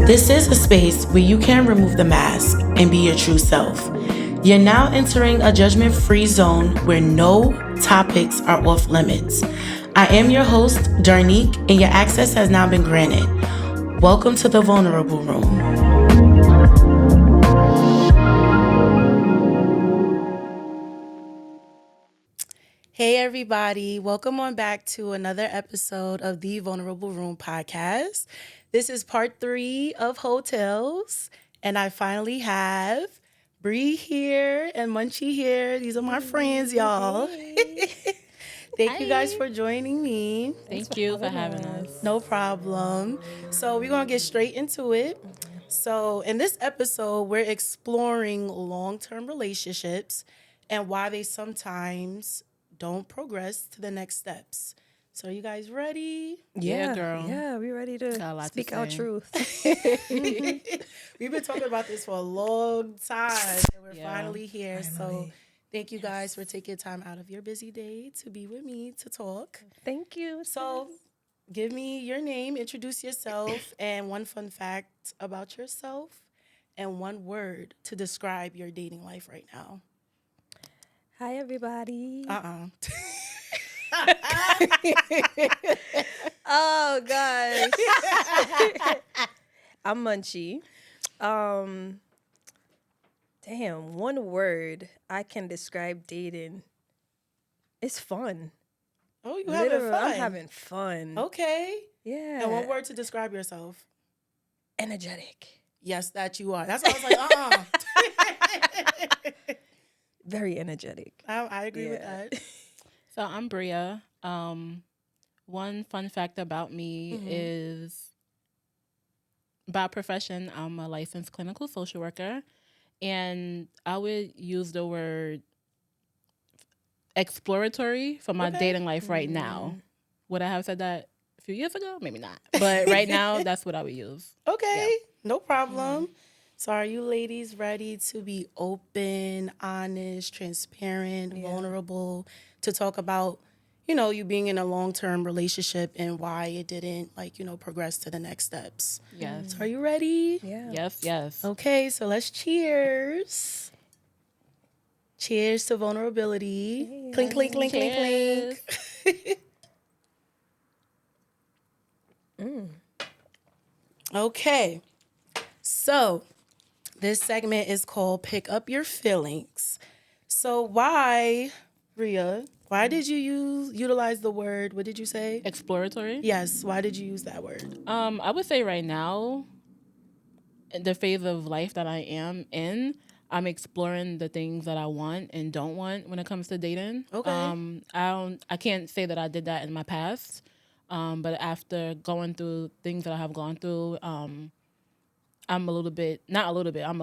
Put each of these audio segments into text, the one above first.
This is a space where you can remove the mask and be your true self. You're now entering a judgment-free zone where no topics are off limits. I am your host, Darnique, and your access has now been granted. Welcome to the Vulnerable Room. Hey everybody, welcome on back to another episode of the Vulnerable Room podcast. This is part 3 of Hotels, and I finally have Bri here and Munchie here. These are my friends, y'all. Thank you guys for joining me. Thank you for having us. No problem. So we're going to get straight into it. So in this episode, we're exploring long-term relationships and why they sometimes don't progress to the next steps. So are you guys ready? Yeah, girl. Yeah, we ready to speak our truth. We've been talking about this for a long time, and we're finally here. So thank you guys for taking time out of your busy day to be with me to talk. Thank you. So give me your name, introduce yourself, and one fun fact about yourself, and one word to describe your dating life right now. Hi, everybody. Oh, gosh. I'm Munchie. Damn, one word I can describe dating. It's fun. Oh, you having fun? I'm having fun. Okay. Yeah. And one word to describe yourself? Energetic. Yes, that you are. That's why I was like, Very energetic. I agree with that. So I'm Bria. One fun fact about me is by profession, I'm a licensed clinical social worker, and I would use the word exploratory for my dating life right now. Would I have said that a few years ago? Maybe not. But right now, that's what I would use. Okay, no problem. So are you ladies ready to be open, honest, transparent, vulnerable, to talk about, you being in a long-term relationship and why it didn't, progress to the next steps? Yes. So are you ready? Yeah. Yes. Okay, so let's cheers. Cheers to vulnerability. Hey, Clink, clink, clink, clink, clink. Okay, so this segment is called Pick Up Your Feelings. So why, Rhea, why did you utilize the word, what did you say? Exploratory? Yes, why did you use that word? I would say right now, the phase of life that I am in, I'm exploring the things that I want and don't want when it comes to dating. Okay. I can't say that I did that in my past, but after going through things that I have gone through, I'm a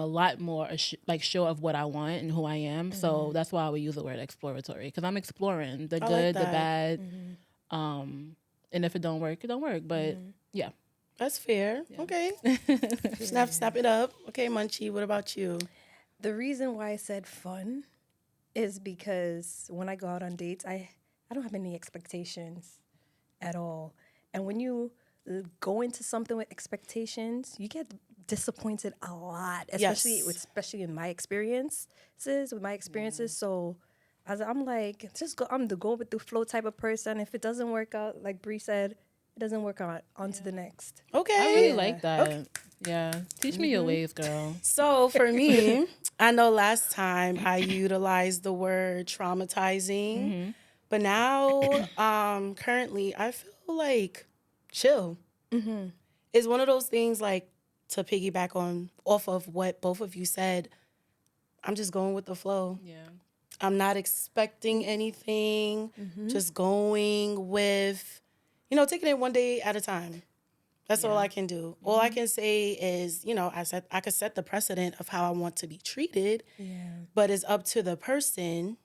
lot more sure of what I want and who I am. So that's why I would use the word exploratory, because I'm exploring the good, the bad, and if it don't work, it don't work. But yeah. That's fair. Yeah. Okay. Snap it up. Okay, Munchie, what about you? The reason why I said fun is because when I go out on dates, I don't have any expectations at all. And when you go into something with expectations, you get disappointed a lot, especially in my experiences. So I'm like, I'm the go with the flow type of person. If it doesn't work out, like Bri said, it doesn't work out. On to the next. Okay. I really like that. Okay. Yeah. Teach me your ways, girl. So for me, I know last time I utilized the word traumatizing, but now currently I feel like chill. It's one of those things, like, to piggyback off of what both of you said, I'm just going with the flow. Yeah. I'm not expecting anything, just going with, taking it one day at a time. That's all I can do. All I can say is, I could set the precedent of how I want to be treated, but it's up to the person,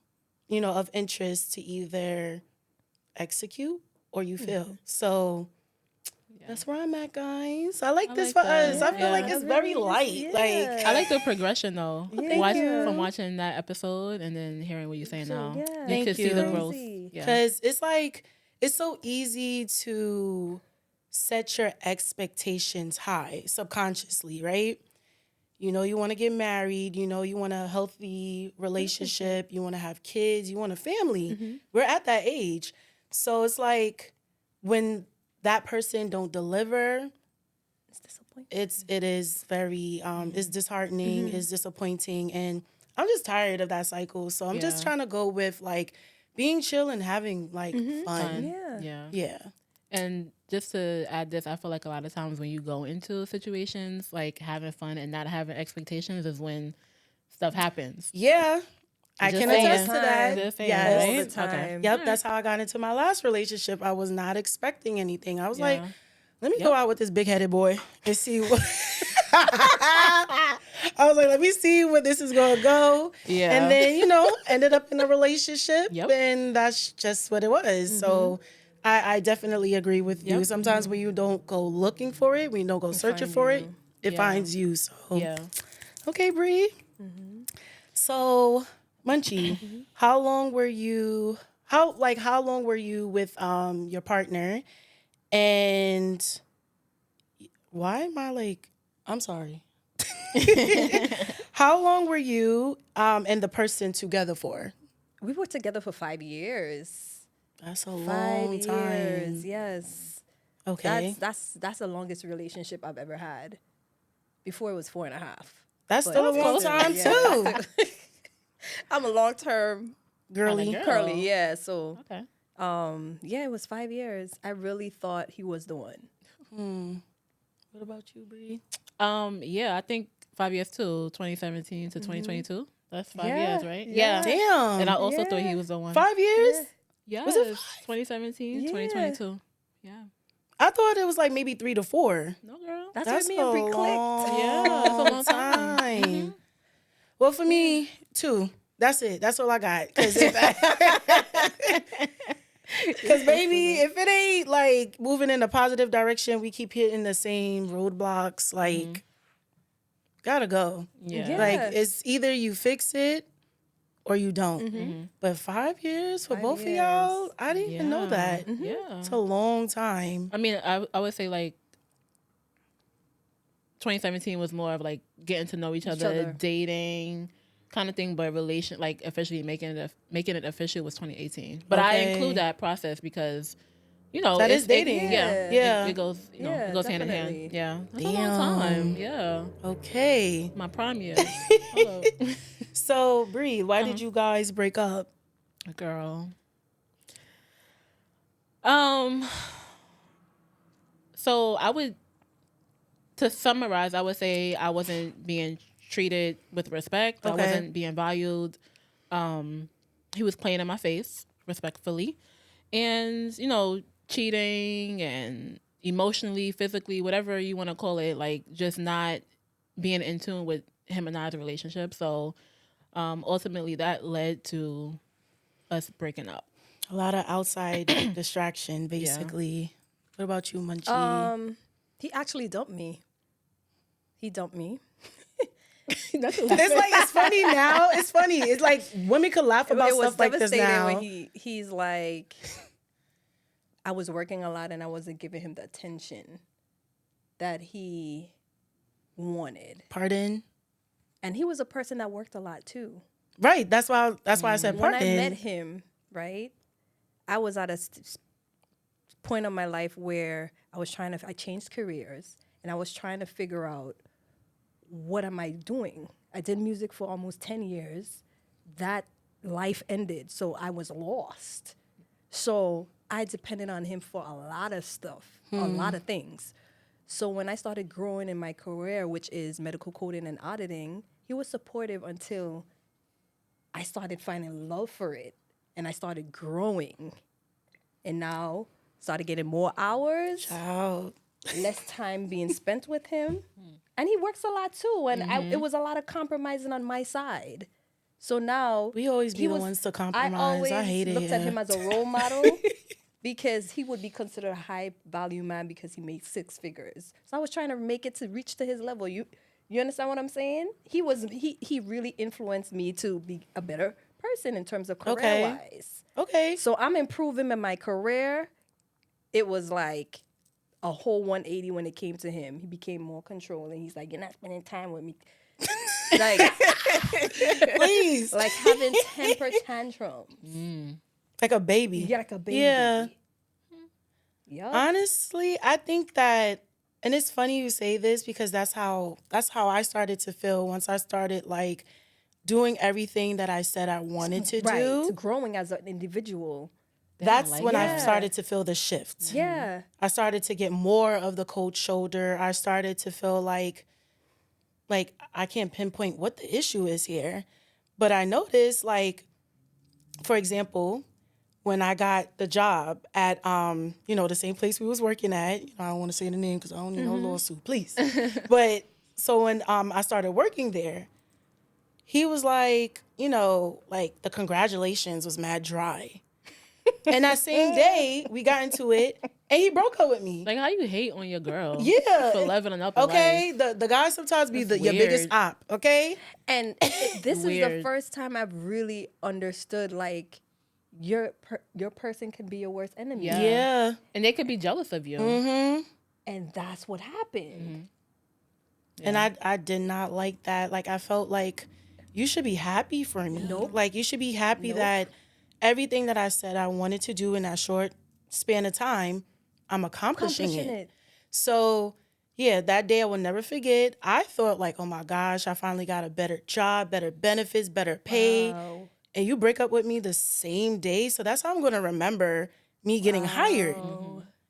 of interest to either execute or you feel. So that's where I'm at, guys. I like this for us. I feel like it's very light. I like the progression, though. From watching that episode and then hearing what you're saying now. Yeah. You can see the growth. Because it's like, it's so easy to set your expectations high subconsciously, right? You know, you want to get married, you know, you want a healthy relationship, you want to have kids, you want a family. We're at that age. So it's like when that person don't deliver, It's disappointing. it is very it's disheartening, it's disappointing, and I'm just tired of that cycle. So I'm just Yeah. trying to go with like being chill and having like fun. Yeah. Yeah. Yeah. And just to add this, I feel like a lot of times when you go into situations like having fun and not having expectations is when stuff happens. Yeah. I Just can saying. attest to that. Just saying, Yes. All the right? time. Okay. Yep, All that's how I got into my last relationship. I was not expecting anything. I was like, Yeah. let me go out with this big-headed boy and see what I was like, let me see where this is gonna go. Yeah. And then, you know, ended up in a relationship. Yep. And that's just what it was. So I definitely agree with you. Yep. Sometimes when you don't go looking for it, when you don't go searching find for it, you. it Yeah. finds you. So Yeah. okay, Bri. So Munchie, how long were you with your partner? And why am I like, I'm sorry. How long were you and the person together for? We were together for 5 years. That's a 5 long years. time. Yes. Okay. That's the longest relationship I've ever had. Before it was 4.5. That's But still a long still, time yeah. too. I'm a long-term Girly. Girl. curly, yeah. So, Okay. yeah, it was 5 years. I really thought he was the one. What about you, Bri? Yeah, I think 5 years too, 2017 to 2022. That's 5 Yeah, years, right? yeah. Damn. And I also thought he Yeah. was the one. 5 years? Yeah. Yes. Was it 2017, Yeah. 2022. Yeah. I thought it was like maybe 3 to 4. No, girl. That's, That's when a me and Bri clicked. Yeah, that's a long time. time. Well, for me, 2. That's it. That's all I got. Because baby, if it ain't like moving in a positive direction, we keep hitting the same roadblocks. Like, gotta go. Yeah. Like, it's either you fix it or you don't. Mm-hmm. But 5 years for 5 both of years. y'all, I didn't even know that. Yeah. It's a long time. I mean, I would say like 2017 was more of like getting to know each other, dating kind of thing, but like officially making it official was 2018. But I Okay. include that process because you know That is it's- dating. yeah, Yeah. It goes Yeah, it goes hand in hand. definitely. Yeah, that's a long time. Yeah, Okay. my prime years. Hold up. So, Bri, why did you guys break up? Girl. So to summarize, I would say I wasn't being treated with respect. I Okay. wasn't being valued. He was playing in my face respectfully, and cheating and emotionally, physically, whatever you want to call it, like just not being in tune with him and I's relationship. So ultimately, that led to us breaking up. A lot of outside distraction, basically. What about you, Munchie? He actually dumped me. He dumped me. It's like, it's funny now. It's funny. It's like women could laugh about It was stuff like this devastating now. when he's like, I was working a lot and I wasn't giving him the attention that he wanted. Pardon? And he was a person that worked a lot too. Right. That's why I said When pardon. I met him, right, I was at a point of my life where I changed careers and I was trying to figure out, what am I doing? I did music for almost 10 years. That life ended, so I was lost. So I depended on him for a lot of stuff, a lot of things. So when I started growing in my career, which is medical coding and auditing, he was supportive until I started finding love for it and I started growing. And now started getting more hours, Child. less time being spent with him. And he works a lot too. And it was a lot of compromising on my side. So now We always be the ones to compromise. I hate it. looked at him as a role model because he would be considered a high value man because he made 6 figures. So I was trying to make it to reach to his level. You understand what I'm saying? He really influenced me to be a better person in terms of career wise. Okay. So I'm improving in my career. It was like a whole 180 when it came to him. He became more controlling. He's like, you're not spending time with me. Like, Please. like having temper tantrums. Like a baby. Yeah, like a baby. Yeah. Yep. Honestly, I think that, and it's funny you say this because that's how I started to feel once I started like doing everything that I said I wanted to Right. do. To growing as an individual. That's like when I that. started to feel the shift. Yeah. I started to get more of the cold shoulder. I started to feel like I can't pinpoint what the issue is here. But I noticed, like, for example, when I got the job at the same place we was working at. I don't want to say the name because I don't need no lawsuit, please. But so when I started working there, he was like, like the congratulations was mad dry. And that same day we got into it and he broke up with me. Like, how you hate on your girl? Yeah. For leveling up in Okay, life. the guys sometimes be That's your biggest weird. op, okay? And this is the Weird. first time I've really understood, like, your person can be your worst enemy. Yeah. Yeah. And they could be jealous of you. Mm-hmm. And that's what happened. And I did not like that. Like, I felt like you should be happy for me. Nope. Like, you should be happy Nope. that everything that I said I wanted to do in that short span of time, I'm accomplishing it. So, yeah, that day I will never forget. I thought like, oh my gosh, I finally got a better job, better benefits, better pay. Wow. And you break up with me the same day. So that's how I'm going to remember me getting hired.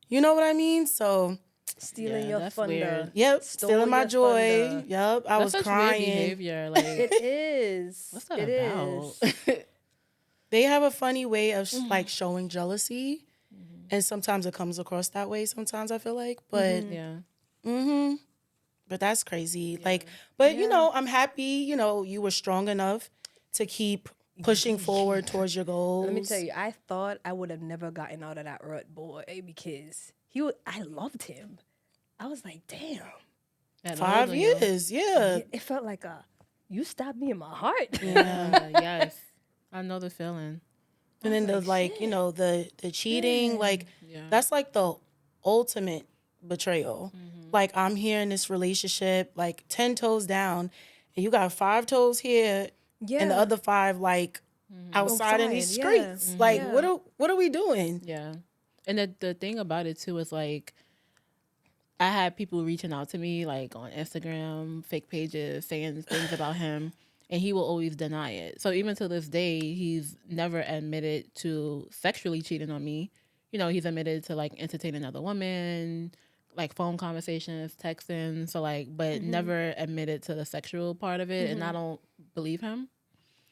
You know what I mean? So, Stealing Yeah, your that's thunder. weird. yep, Stole stealing my your joy. thunder. Yep, I That's was such crying. weird behavior. Like, It is. what's that It about? is. They have a funny way of like showing jealousy. And sometimes it comes across that way. Sometimes I feel like, but Yeah. but that's crazy. Like, but I'm happy. You were strong enough to keep pushing forward towards your goals. Let me tell you, I thought I would have never gotten out of that rut, boy, because I loved him. I was like, damn. That 5 old on you. years, yeah. It felt like you stabbed me in my heart. Yes. I know the feeling. And then the the cheating, like Yeah. that's like the ultimate betrayal. Like I'm here in this relationship, like 10 toes down, and you got 5 toes here, and the other 5 like outside in these Outside, streets. Like Yeah. what are we doing? Yeah. And the thing about it too is like I had people reaching out to me like on Instagram, fake pages, saying things about him, and he will always deny it. So even to this day, he's never admitted to sexually cheating on me. He's admitted to like entertaining another woman, like phone conversations, texting. So like, but never admitted to the sexual part of it, and I don't believe him.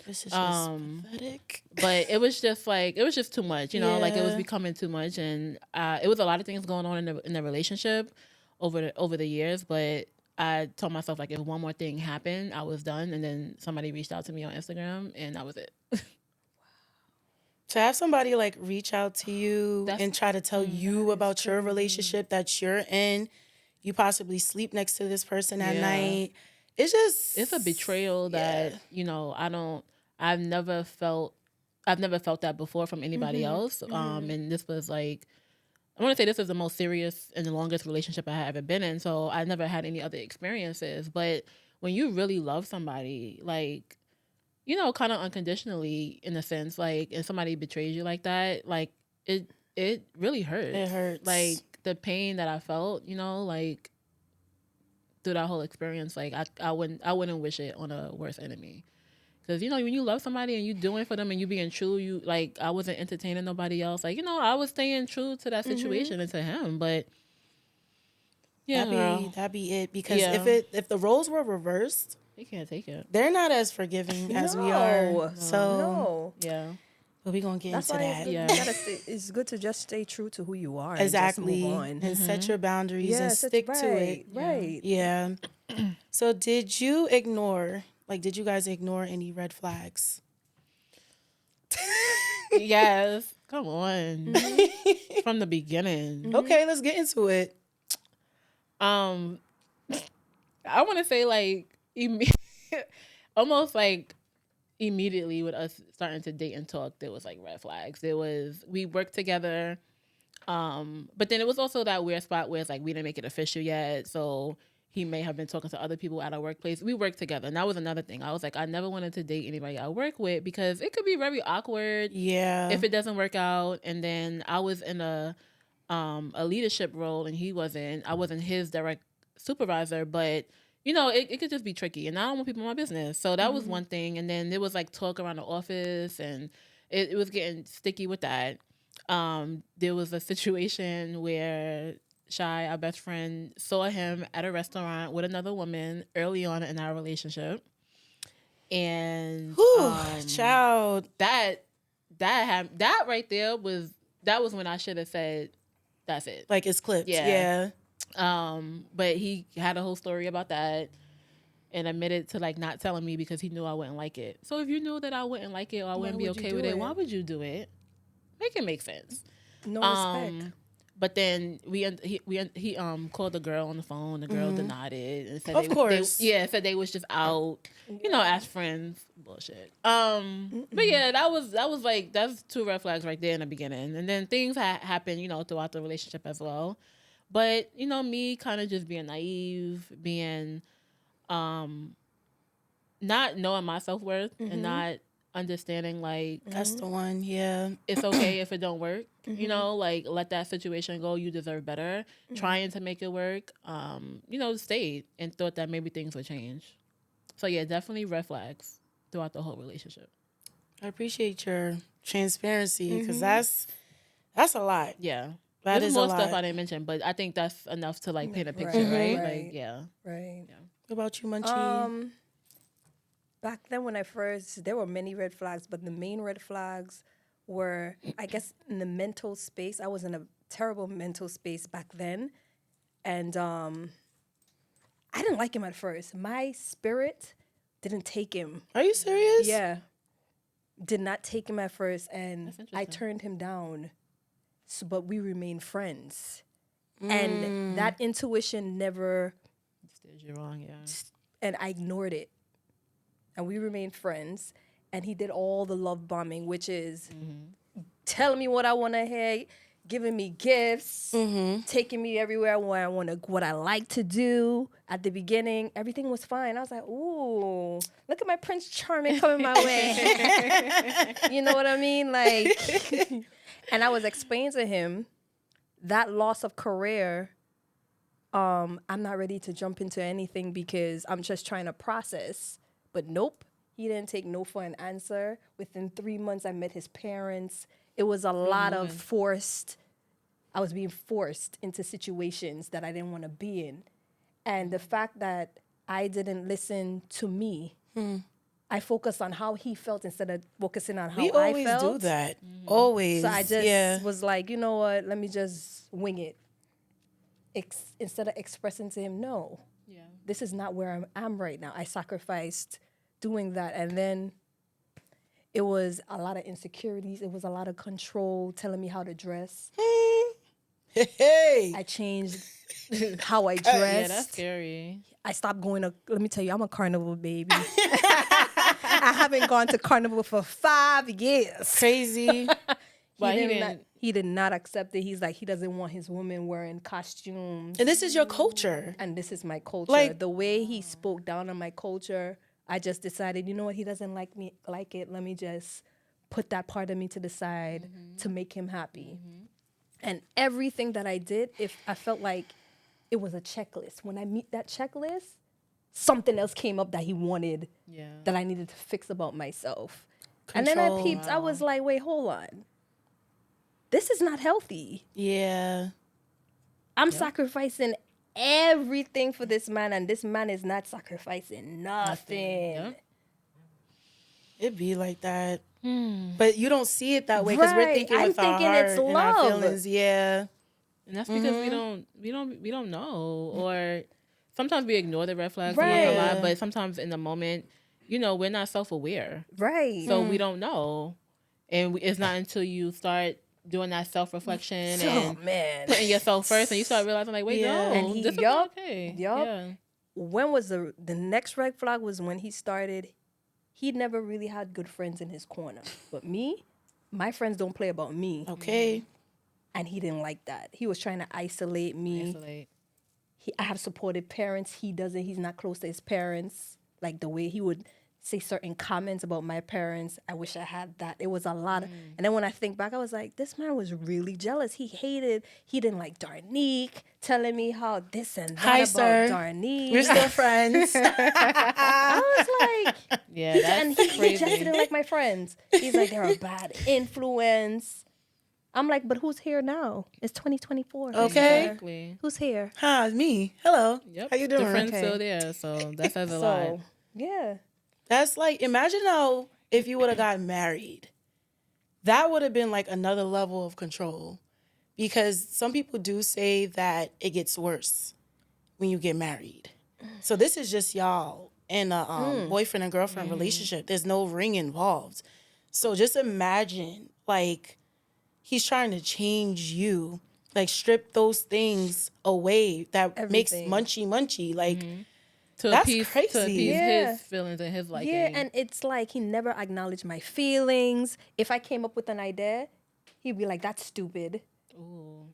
This is just pathetic. But it was just too much, like it was Yeah. becoming too much, and it was a lot of things going on in the relationship over the years. But I told myself like if one more thing happened, I was done. And then somebody reached out to me on Instagram, and that was it. To have somebody like reach out to you and try to tell you about your relationship that you're in, you possibly sleep next to this person at Yeah. night. It's a betrayal that I've never felt that before from anybody else. And this was like, I want to say this is the most serious and the longest relationship I have ever been in. So I never had any other experiences. But when you really love somebody, like, kind of unconditionally in a sense, like, and somebody betrays you like that, like it really hurts. It hurts. Like the pain that I felt, like through that whole experience, like I wouldn't wish it on a worst enemy. Because, when you love somebody and you doing for them and you being true, you like, I wasn't entertaining nobody else. Like, I was staying true to that situation and to him. But yeah, that'd be it. Because Yeah. if the roles were reversed, he can't take it. they're not as forgiving as we are. So No. Yeah. but we're gonna get That's into why that. it's good to just stay true to who you are. Exactly. And just move on. And set your boundaries and Yes, stick that's to right. it. Right. Yeah. So did you guys ignore any red flags? Yes. Come on. From the beginning. Okay, let's get into it. I want to say like almost like immediately with us starting to date and talk, there was like red flags. We worked together. But then it was also that weird spot where it's like we didn't make it official yet, so he may have been talking to other people at our workplace. We worked together, and that was another thing. I was like, I never wanted to date anybody I work with because it could be very awkward if it doesn't work out. And then I was in a leadership role, and he wasn't. I wasn't his direct supervisor, but it could just be tricky, and I don't want people in my business. So that was one thing. And then there was like talk around the office, and it was getting sticky with that. There was a situation where Shy, our best friend, saw him at a restaurant with another woman early on in our relationship, and child, that right there was when I should have said, "That's it." Like it's clipped. Yeah. But he had a whole story about that and admitted to like not telling me because he knew I wouldn't like it. So if you knew that I wouldn't like it or I wouldn't be okay with it, why would you do it? Make it make sense. No respect. But then he called the girl on the phone. The girl denied it and said, said they was just out, as friends. Bullshit. But yeah, that was like that's 2 red flags right there in the beginning, and then things happened, throughout the relationship as well. But me kind of just being naive, being not knowing my self-worth and not understanding like that's the one. Yeah, it's okay if it don't work. Like let that situation go. You deserve better. Trying to make it work. Stayed and thought that maybe things would change. So yeah, definitely red flags throughout the whole relationship. I appreciate your transparency because that's a lot. Yeah, there's more a lot. stuff I didn't mention, but I think that's enough to like paint a picture, right? Like yeah, right. Yeah. What about you, Munchie? Back then when there were many red flags, but the main red flags were, I guess, in the mental space. I was in a terrible mental space back then. And I didn't like him at first. My spirit didn't take him. Are you serious? Yeah. Did not take him at first. And I turned him down. But we remained friends. And that intuition never... Steered you wrong, yeah. And I ignored it. And we remained friends. And he did all the love bombing, which is telling me what I want to hear, giving me gifts, taking me everywhere where what I like to do. At the beginning, everything was fine. I was like, ooh, look at my Prince Charming coming my way. You know what I mean? Like, and I was explaining to him that loss of career. I'm not ready to jump into anything because I'm just trying to process. But nope. He didn't take no for an answer. Within 3 months, I met his parents. It was a lot of I was being forced into situations that I didn't want to be in. And the fact that I didn't listen to me, I focused on how he felt instead of focusing on how I felt. We always do that. Always. So I just was like, you know what, let me just wing it. Instead of expressing to him, no, this is not where I'm right now. I sacrificed doing that, and then it was a lot of insecurities. It was a lot of control, telling me how to dress. Hey, I changed how I dressed. Yeah, that's scary. I stopped going to. Let me tell you, I'm a carnival baby. I haven't gone to carnival for 5 years. Crazy. He did not accept it. He's like, he doesn't want his women wearing costumes. And this is your culture. And this is my culture. Like, the way he spoke down on my culture, I just decided, you know what, he doesn't like it. Let me just put that part of me to the side to make him happy. And everything that I did, if I felt like it was a checklist. When I meet that checklist, something else came up that he wanted that I needed to fix about myself. And then I peeped. I was like, wait, hold on. This is not healthy. Yeah. I'm sacrificing everything for this man, and this man is not sacrificing nothing. Yep. It be like that. But you don't see it that way because we're thinking with our heart it's and love. our feelings. Yeah. And that's because we don't know, or sometimes we ignore the red flags Right. a lot, but sometimes in the moment, we're not self-aware. Right. So we don't know. And it's not until you start doing that self-reflection and putting yourself first and you start realizing like, wait, no, And he, this is not okay. Yeah. When was the next red flag was when he started, he never really had good friends in his corner. But me, my friends don't play about me. Okay. And he didn't like that. He was trying to isolate me. I have supportive parents. He doesn't. He's not close to his parents. Like the way he would say certain comments about my parents. I wish I had that. It was a lot. And then when I think back, I was like, this man was really jealous. He didn't like Darnique, telling me how this and that Hi, about sir. Darnique. We're still friends. I was like, Yeah, that's he just crazy. didn't like my friends. He's like, they're a bad influence. I'm like, but who's here now? It's 2024. Okay. Exactly. Who's here? Hi, me. Hello. Yep. How you doing? The friend's Okay. still there, so that says a lot. So, yeah. That's like, imagine how if you would have gotten married, that would have been like another level of control. Because some people do say that it gets worse when you get married. So this is just y'all in a boyfriend and girlfriend relationship. There's no ring involved. So just imagine, like, he's trying to change you, like strip those things away that makes Everything. munchie. Like, To That's appease crazy. Yeah. his feelings and his liking. Yeah, and it's like he never acknowledged my feelings. If I came up with an idea, he'd be like, that's stupid. Ooh.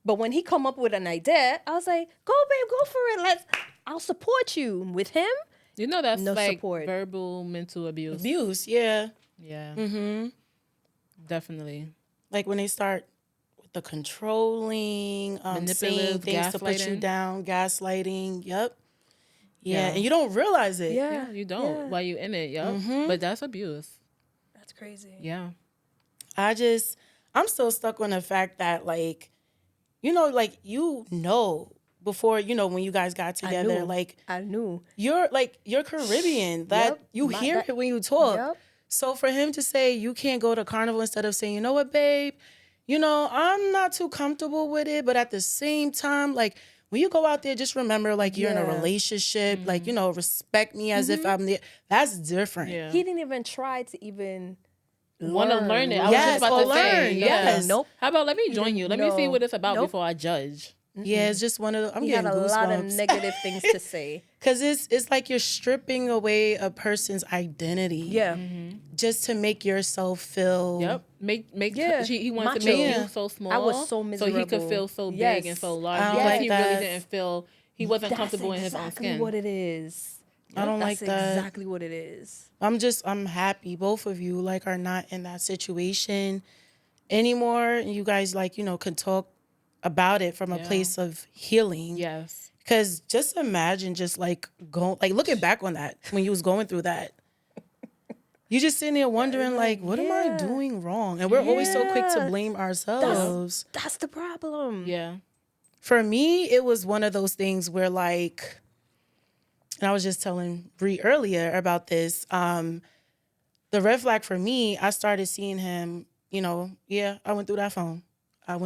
But when he come up with an idea, I was like, go, babe, go for it. I'll support you. With him, You know that's No like support. verbal mental abuse. abuse, yeah. Yeah. Mm-hmm. Definitely. Like when they start with the controlling, saying Manipulative, things to put you gaslighting. down, gaslighting. Yep. Yeah, Yeah. and you don't realize it. Yeah, you don't yeah. while you in it. Yep. But that's abuse. That's crazy. Yeah. I'm still stuck on the fact that, like, before, when you guys got together, knew. like, I knew. you're Caribbean. That Yep. you hear it when you talk. Yep. So for him to say you can't go to Carnival instead of saying, you know what, babe, I'm not too comfortable with it, but at the same time, like, when you go out there, just remember, like, you're in a Yeah. relationship, like, respect me as if I'm there. That's different. Yeah. He didn't even try to even Want to learn it. I was Yes, just about or to say. learn, Yeah. yes. Nope. How about let me join you? Let me see No. what it's about Nope. before I judge. Yeah, it's just one of the, I'm He had getting a lot of goosebumps. negative things to say. Because it's like you're stripping away a person's identity. Yeah. Just to make yourself feel. Yep. Make Yeah. he wants to Macho. make Yeah. you so small. I was so So he miserable. could feel so big Yes. and so large I don't because like he that. really didn't feel he wasn't That's comfortable in his own exactly skin. what it is. I don't like That's that. exactly what it is. I'm happy both of you like are not in that situation anymore. And you guys can talk about it from a place of healing. Yes. Because just imagine just looking back on that when you was going through that. You just sitting there wondering what am I doing wrong? And we're always so quick to Yeah. blame ourselves. That's the problem. Yeah. For me, it was one of those things where and I was just telling Bri earlier about this. The red flag for me, I started seeing him, I went through that phone. I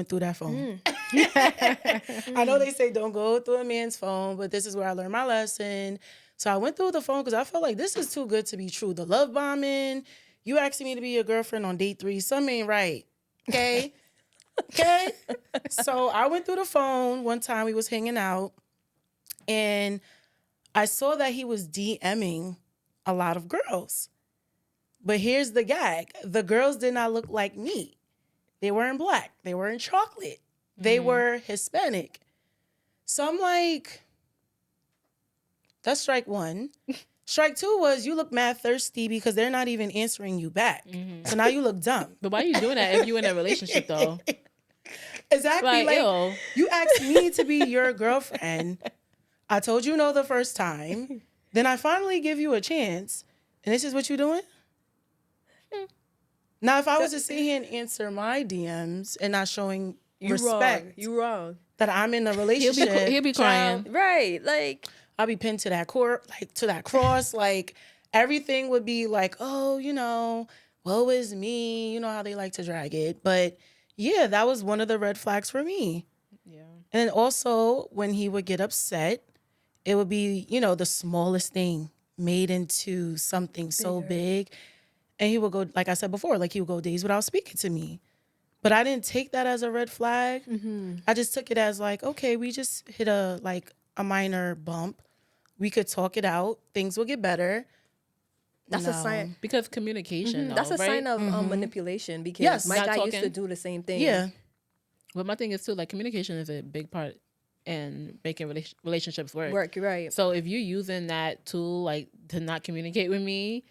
know they say don't go through a man's phone, but this is where I learned my lesson. So I went through the phone because I felt like this is too good to be true. The love bombing, you asking me to be your girlfriend on date 3, something ain't right. Okay? Okay? So I went through the phone one time, we was hanging out, and I saw that he was DMing a lot of girls. But here's the gag. The girls did not look like me. They weren't black. They weren't chocolate. They were Hispanic. So I'm like, that's strike 1. Strike 2 was you look mad thirsty because they're not even answering you back. So now you look dumb. But why are you doing that if you in a relationship though? Exactly. Like, ew. You asked me to be your girlfriend. I told you no the first time. Then I finally give you a chance. And this is what you're doing? Now, if I was to sit here and answer my DMs and not showing respect You wrong. that I'm in a relationship, He'll be crying. Right. Like, I'll be pinned to that to that cross. Everything would be like, oh, woe is me. You know how they like to drag it. But yeah, that was one of the red flags for me. Yeah. And then also when he would get upset, it would be, the smallest thing made into something so big. And he would go, like I said before, he would go days without speaking to me. But I didn't take that as a red flag. I just took it as okay, we just hit a minor bump. We could talk it out. Things will get better. That's a sign. Because communication, That's a right? sign of manipulation because Yes. my Not guy used to talking. do the same thing. Yeah. But my thing is too, like, communication is a big part in making relationships work. Work, right. So if you're using that tool, like, to not communicate with me,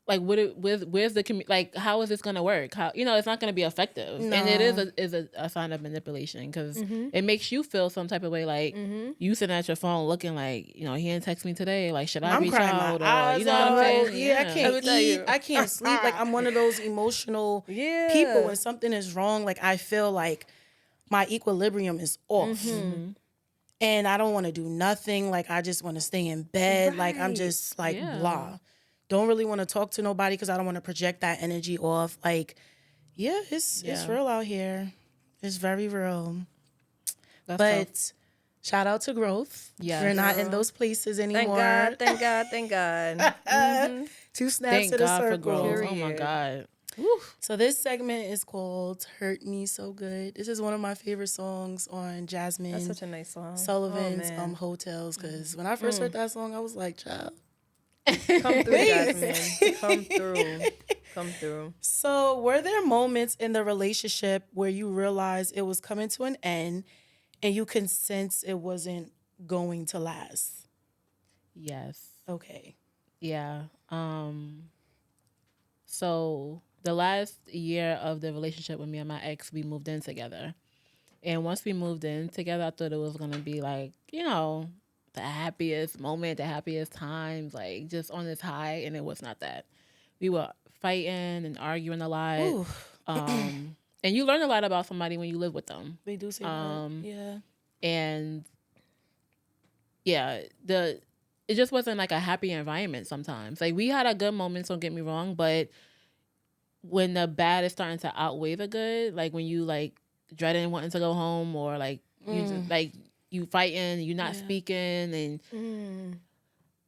like, where's the like, how is this gonna work? How, it's not gonna be effective, No. and it is a sign of manipulation because it makes you feel some type of way, like you sitting at your phone looking like, he didn't text me today. Like, should I I'm reach crying out, my or eyes you know what I'm out. saying? Yeah, I Let can't me tell eat. you. I can't sleep. Like, I'm one of those emotional Yeah. people. When something is wrong, like, I feel like my equilibrium is off. And I don't want to do nothing. Like, I just want to stay in bed. Like, I'm Right. just like Yeah. blah. Don't really want to talk to nobody because I don't want to project that energy off. Like, yeah, it's real out here. It's very real. That's But tough. shout out to growth. Yes. We're not in those places Thank anymore. God, thank God, thank God. 2 snaps Thank to the God for circle. growth. Oh my Period. God. So this segment is called "Hurt Me So Good." This is one of my favorite songs on Jasmine That's such a nice song. Sullivan's Oh, man. Hotels. Because when I first heard that song, I was like, "Child." Come through, Jasmine. Come through. Come through. So were there moments in the relationship where you realized it was coming to an end, and you can sense it wasn't going to last? Yes. Okay. Yeah. So the last year of the relationship with me and my ex, we moved in together. And once we moved in together, I thought it was gonna be like, the happiest moment, the happiest times, like just on this high, and it was not that. We were fighting and arguing a lot. Ooh, And you learn a lot about somebody when you live with them. they do say that. Yeah. And yeah, it just wasn't like a happy environment sometimes. Like, we had our good moments, don't get me wrong, but when the bad is starting to outweigh the good, like when you like dreading wanting to go home, or like you just like you fighting, you're not speaking, and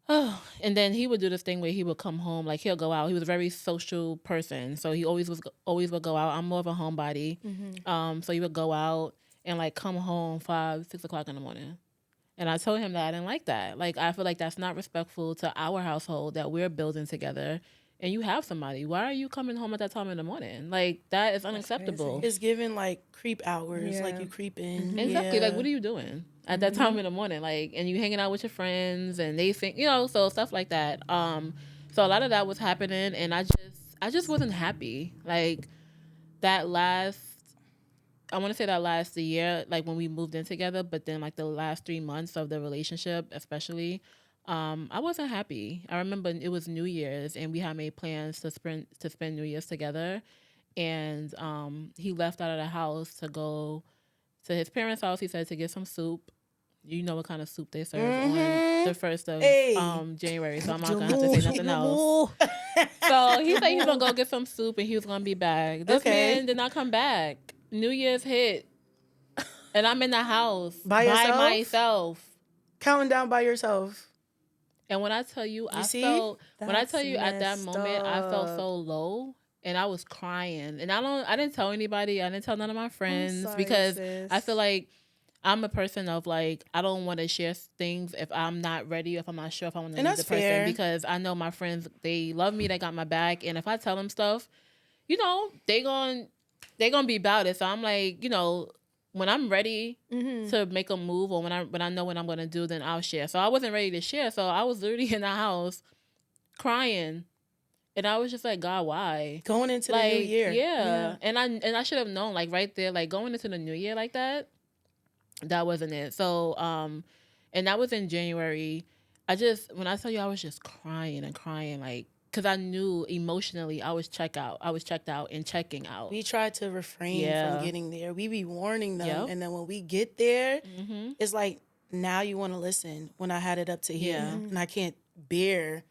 and then he would do this thing where he would come home, like he'll go out. He was a very social person, so he always would go out. I'm more of a homebody, so he would go out and like come home 5, 6 o'clock in the morning. And I told him that I didn't like that. Like, I feel like that's not respectful to our household that we're building together. And you have somebody. Why are you coming home at that time in the morning? Like, that is unacceptable. It's given like creep hours, Yeah. like you creep in. Exactly. Yeah. Like, what are you doing at that time in the morning? Like, and you hanging out with your friends, and they think, so stuff like that. So a lot of that was happening, and I just wasn't happy. Like, I want to say that last year, like when we moved in together, but then like the last 3 months of the relationship, especially, I wasn't happy. I remember it was New Year's, and we had made plans to spend New Year's together, and he left out of the house to go to his parents' house. He said to get some soup. You know what kind of soup they serve on the 1st of January, so I'm not gonna have to say nothing else. So he said he's gonna go get some soup and he was gonna be back. This man did not come back. New Year's hit, and I'm in the house By yourself? myself. Counting down by yourself. And when I tell you, You see? when I tell you at that messed moment, I felt up. so low, and I was crying. And I didn't tell anybody. I didn't tell none of my friends sorry, because sis. I feel like I'm a person of like, I don't want to share things if I'm not ready, if I'm not sure if I want to And leave that's the person, fair. because I know my friends, they love me, they got my back, and if I tell them stuff, they gon' be about it. So I'm like, when I'm ready to make a move, or when I know what I'm gonna do, then I'll share. So I wasn't ready to share. So I was literally in the house crying, and I was just like, God, why? Going into the new year. Yeah. And I should have known, like right there, like going into the new year like that. That wasn't it. So and that was in January. When I tell you, I was just crying and crying, like, because I knew emotionally I was checked out and checking out. We try to refrain from getting there. We be warning them. Yep. And then when we get there, it's like, now you want to listen when I had it up to here. And I can't bear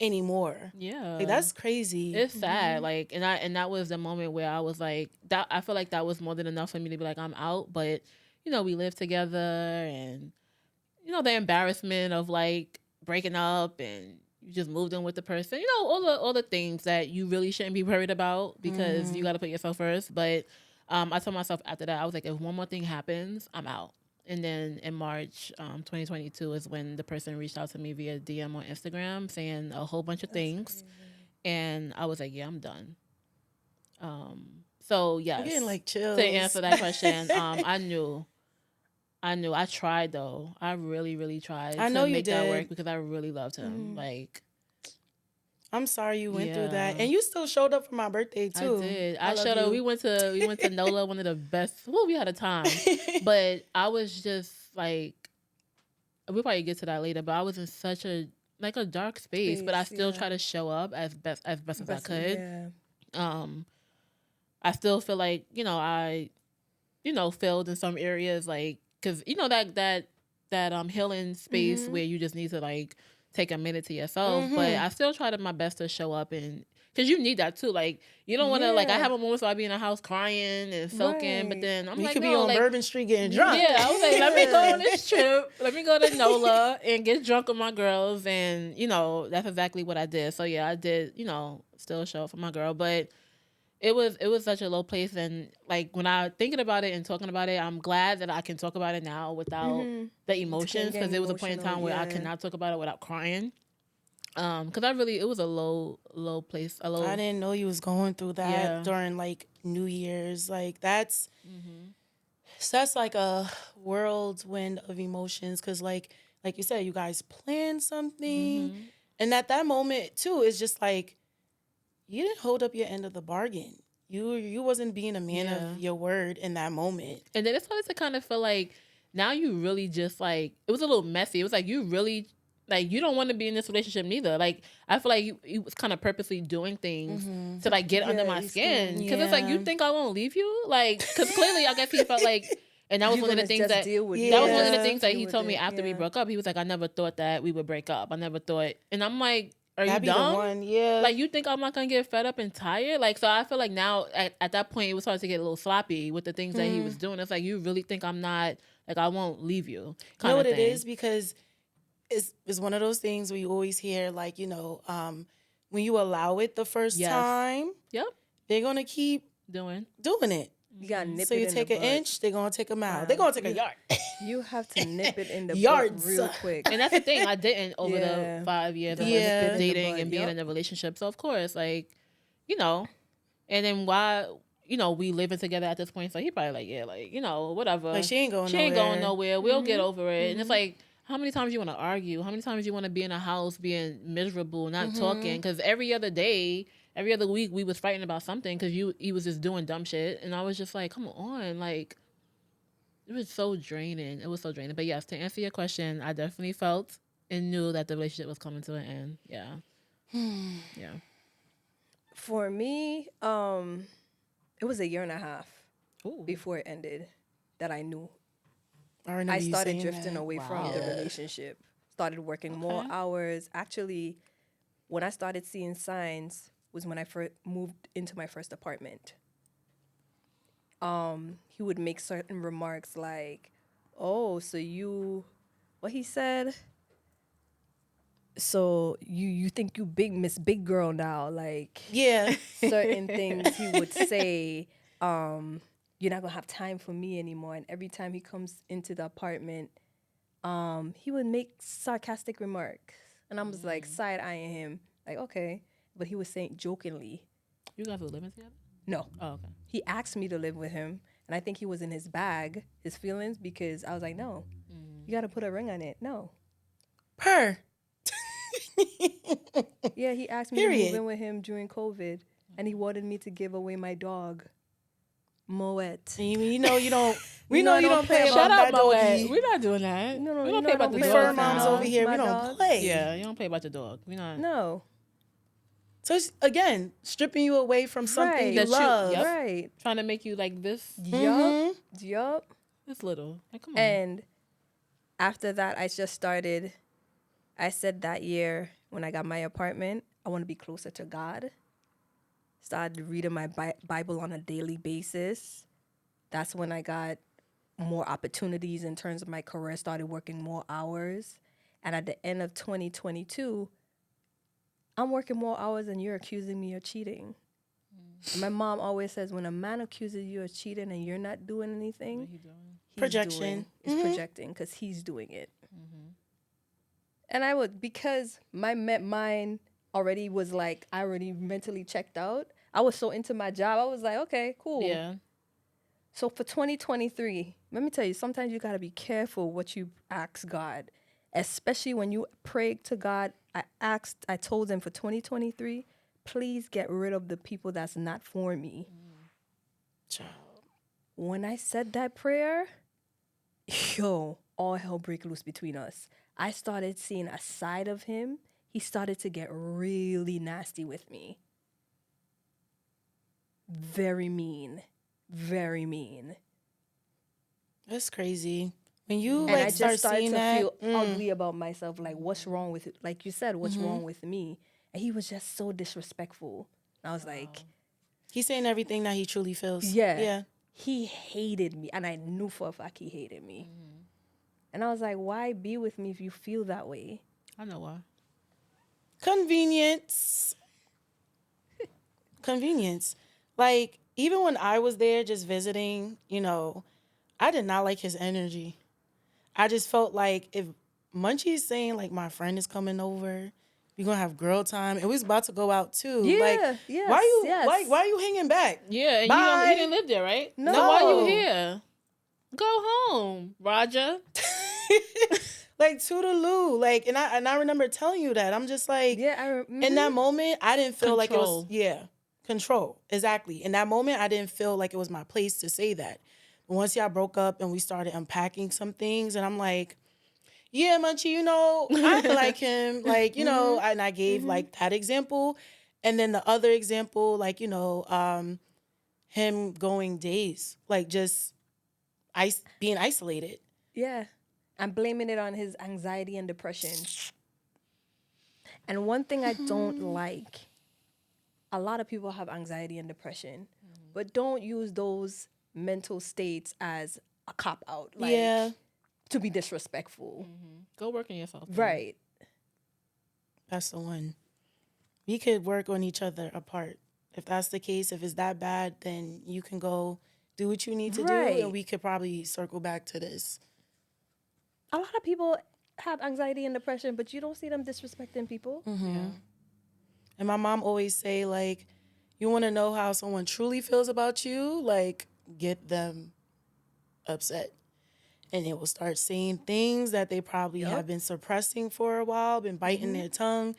anymore. Yeah. Like, that's crazy. It's sad. Like, and that was the moment where I was like, that I feel like that was more than enough for me to be like, I'm out. But, we lived together, and, the embarrassment of like breaking up, and you just moved in with the person, all the things that you really shouldn't be worried about, because you got to put yourself first. But I told myself after that, I was like, if one more thing happens, I'm out. And then in March 2022 is when the person reached out to me via DM on Instagram saying a whole bunch of things. And I was like, yeah, I'm done. So yes, I'm getting like chills. to answer that question, I knew. I tried though. I really, really tried I know to you make that did. work because I really loved him. Like, I'm sorry you went through that, Yeah. and you still showed up for my birthday too. I did. I love showed up. you. We went to NOLA, one of the best. Well, we had a time, but I was just like, we'll probably get to that later. But I was in such a a dark space, but I still try to show up as best as I could. Yeah. I still feel like I failed in some areas, like because that healing space where you just need to like take a minute to yourself. But I still tried my best to show up, and because you need that too. Like you don't want to like I have a moment where I be in the house crying and soaking, but then I'm you like could no, be on like, Bourbon Street getting drunk. Yeah, I was like, let me go on this trip. Let me go to NOLA and get drunk with my girls, and that's exactly what I did. So yeah, I did still show up for my girl, but it was such a low place, and like when I thinking about it and talking about it, I'm glad that I can talk about it now without the emotions, because there was a point in time where I could not talk about it without crying. Because it was a low place. I didn't know you was going through that during like New Year's. Like that's like a whirlwind of emotions. Because like you said, you guys planned something, and at that moment too, it's just like you didn't hold up your end of the bargain. You wasn't being a man of your word in that moment. And then it started to kind of feel like now you really just like it was a little messy. It was like you really like you don't want to be in this relationship neither. Like I feel like you was kind of purposely doing things to like get under my skin, because it's like, you think I won't leave you, like because clearly I guess he felt like. And that was one of the things that was one of the things that he told me after we broke up. He was like, I never thought that we would break up. I never thought. And I'm like, are you dumb? Like, you think I'm not gonna get fed up and tired? Like, so I feel like now at that point it was starting to get a little sloppy with the things that he was doing. It's like, you really think I'm not, like, I won't leave you? You know what it is? Because it's one of those things where you always hear, like, when you allow it the first time, they're gonna keep doing it. You gotta nip so it you in take the an butt. inch, they're gonna take a mile. They're gonna take a yard. You have to nip it in the Yards. butt real quick. And that's the thing, I didn't over the 5 years of dating and being in a relationship. So of course, like, and then why, we living together at this point. So he probably like, yeah, like, whatever. Like, she ain't going nowhere. We'll get over it. And it's like, how many times you want to argue? How many times you want to be in a house being miserable, not talking? Because every other day, every other week, we was fighting about something because he was just doing dumb shit. And I was just like, come on. Like, it was so draining. It was so draining. But yes, to answer your question, I definitely felt and knew that the relationship was coming to an end. Yeah. Yeah. For me, it was 1.5 years before it ended that I knew. I started drifting away from the relationship. Started working more hours. Actually, when I started seeing signs was when I first moved into my first apartment. He would make certain remarks like, "Oh, so what he said? So you think you Miss Big Girl now?" Like, certain things he would say. You're not gonna have time for me anymore. And every time he comes into the apartment, he would make sarcastic remarks, and I was like side eyeing him, like, okay, but he was saying jokingly. You guys were living together? No. Oh, okay. He asked me to live with him, and I think he was in his bag, his feelings, because I was like, no, you got to put a ring on it. No. Yeah, he asked me to move in with him during COVID, and he wanted me to give away my dog, Moet. You know you don't. We know you don't play about Shout out that doggy. Moet. We're not doing that. No, we don't play about the dog. Fur moms over here. My We don't dog. play. Yeah, you don't play about the dog. We not. No. So it's, again, stripping you away from something you That love. Right. Trying to make you like this. Yup. This little. Like, come on. And after that, I said that year when I got my apartment, I want to be closer to God. Started reading my Bible on a daily basis. That's when I got more opportunities in terms of my career, started working more hours. And at the end of 2022, I'm working more hours and you're accusing me of cheating. My mom always says, when a man accuses you of cheating and you're not doing anything, projection. Is projecting because he's doing it. And I would, because my mind already was like, I already mentally checked out. I was so into my job. I was like, okay, cool. Yeah. So for 2023, let me tell you, sometimes you got to be careful what you ask God, especially when you pray to God. I told him for 2023, please get rid of the people that's not for me. Child. When I said that prayer, all hell break loose between us. I started seeing a side of him. He started to get really nasty with me. Very mean. Very mean. That's crazy. When you And like I start just started seeing to that, feel ugly about myself. Like, what's wrong with it? Like you said, what's wrong with me? And he was just so disrespectful. I was like, he's saying everything that he truly feels. yeah. Yeah. He hated me. And I knew for a fact he hated me. And I was like, why be with me if you feel that way? I know why. Convenience. Convenience. Like, even when I was there just visiting, I did not like his energy. I just felt like if Munchie's saying, like, my friend is coming over, we're going to have girl time, and we was about to go out, too. Yeah, like, yes, why are you hanging back? Yeah, and Bye. you didn't live there, right? No. So why you here? Go home, Roger. Like, toodaloo. Like, and I remember telling you that. I'm just like, in that moment, I didn't feel like it was, control. Exactly. In that moment, I didn't feel like it was my place to say that. But once y'all broke up and we started unpacking some things, and I'm like, yeah, Munchie, I feel like him. Like, and I gave, like, that example. And then the other example, like, him going days, like, just being isolated. Yeah. I'm blaming it on his anxiety and depression. And one thing I don't like, a lot of people have anxiety and depression, but don't use those mental states as a cop out. Like, to be disrespectful. Go work on yourself. Right. That's the one. We could work on each other apart. If that's the case, if it's that bad, then you can go do what you need to do, and we could probably circle back to this. A lot of people have anxiety and depression, but you don't see them disrespecting people. Yeah. And my mom always say, like, you want to know how someone truly feels about you? Like, get them upset. And they will start saying things that they probably have been suppressing for a while, been biting their tongue,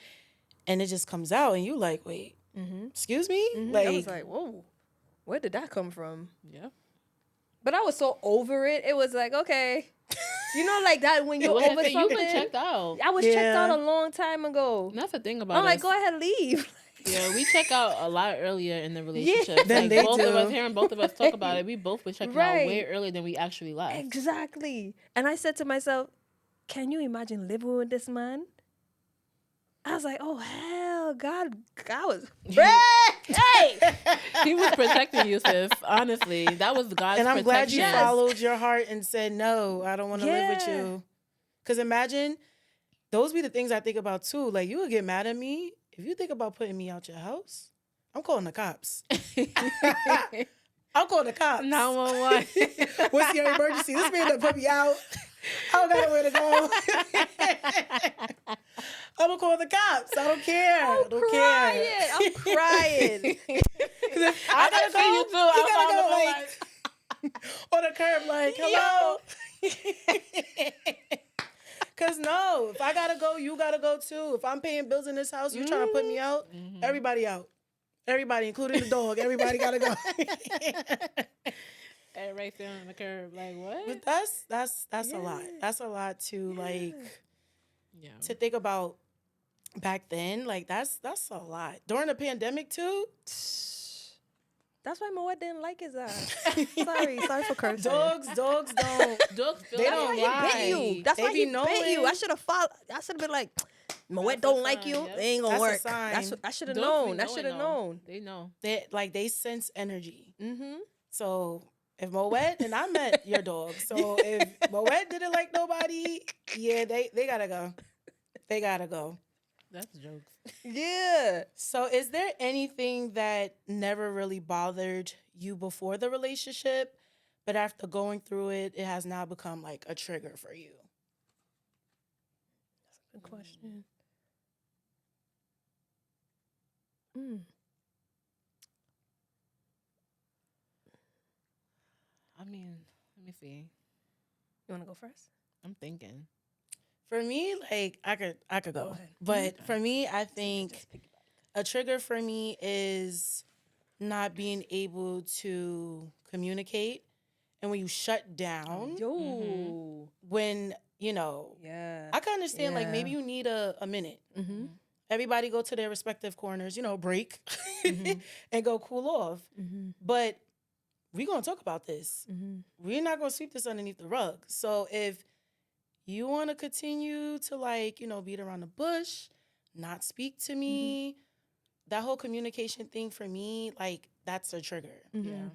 and it just comes out, and you like, wait, excuse me? Like, I was like, whoa, where did that come from? Yeah. But I was so over it. It was like, okay. Like that when you're over something. You've been checked out. I was checked out a long time ago. That's the thing about I'm like, us. go ahead, leave. Yeah, we check out a lot earlier in the relationship. Than Like, they both do. of us, hearing both of us talk about it, we both were checking out way earlier than we actually left. Exactly. And I said to myself, can you imagine living with this man? I was like, oh, hell, God was... Hey! He was protecting you, sis. Honestly, that was God's and I'm protection. glad you followed your heart and said, no, I don't want to live with you. Because imagine, those be the things I think about too. Like, you would get mad at me if you think about putting me out your house. I'm calling the cops. I'm calling the cops. 911. What's your emergency? This man done put me out. I don't got nowhere to go. I'm gonna call the cops. I don't care. I don't care. I'm crying. I gotta go. You too. You gotta go, like, on the curb, like, hello. Cause no, if I gotta go, you gotta go too. If I'm paying bills in this house, you trying to put me out, everybody out. Everybody, including the dog. Everybody gotta go. Everybody sitting on the curb, like, what? But that's a lot. That's a lot to to think about back then. Like, that's a lot. During the pandemic too. That's why Moet didn't like his ass. Sorry for cursing. Dogs don't. Dogs feel They like don't he lie. Bit you. That's They why be he bit you. knowing. I should have followed. I should have been like, Moet That's a don't like sign, you. yep. They ain't gonna That's a work. sign. I should have Dogs known. be I should have knowing, known. They know. They sense energy. Mm-hmm. So if Moet, and I met your dog. So if Moet didn't like nobody, yeah, they gotta go. They gotta go. That's jokes. Yeah. So is there anything that never really bothered you before the relationship, but after going through it, it has now become like a trigger for you? Good question. I mean, let me see. You want to go first? I'm thinking. For me, like I could go, ahead. but for me, I think a trigger for me is not being able to communicate, and when you shut down, Yo. when you know, Yeah. I can understand like Yeah. maybe you need a minute. Everybody go to their respective corners, break and go cool off. But we're gonna talk about this. We're not gonna sweep this underneath the rug. So if you want to continue to like, beat around the bush, not speak to me, that whole communication thing for me, like that's a trigger. Yeah.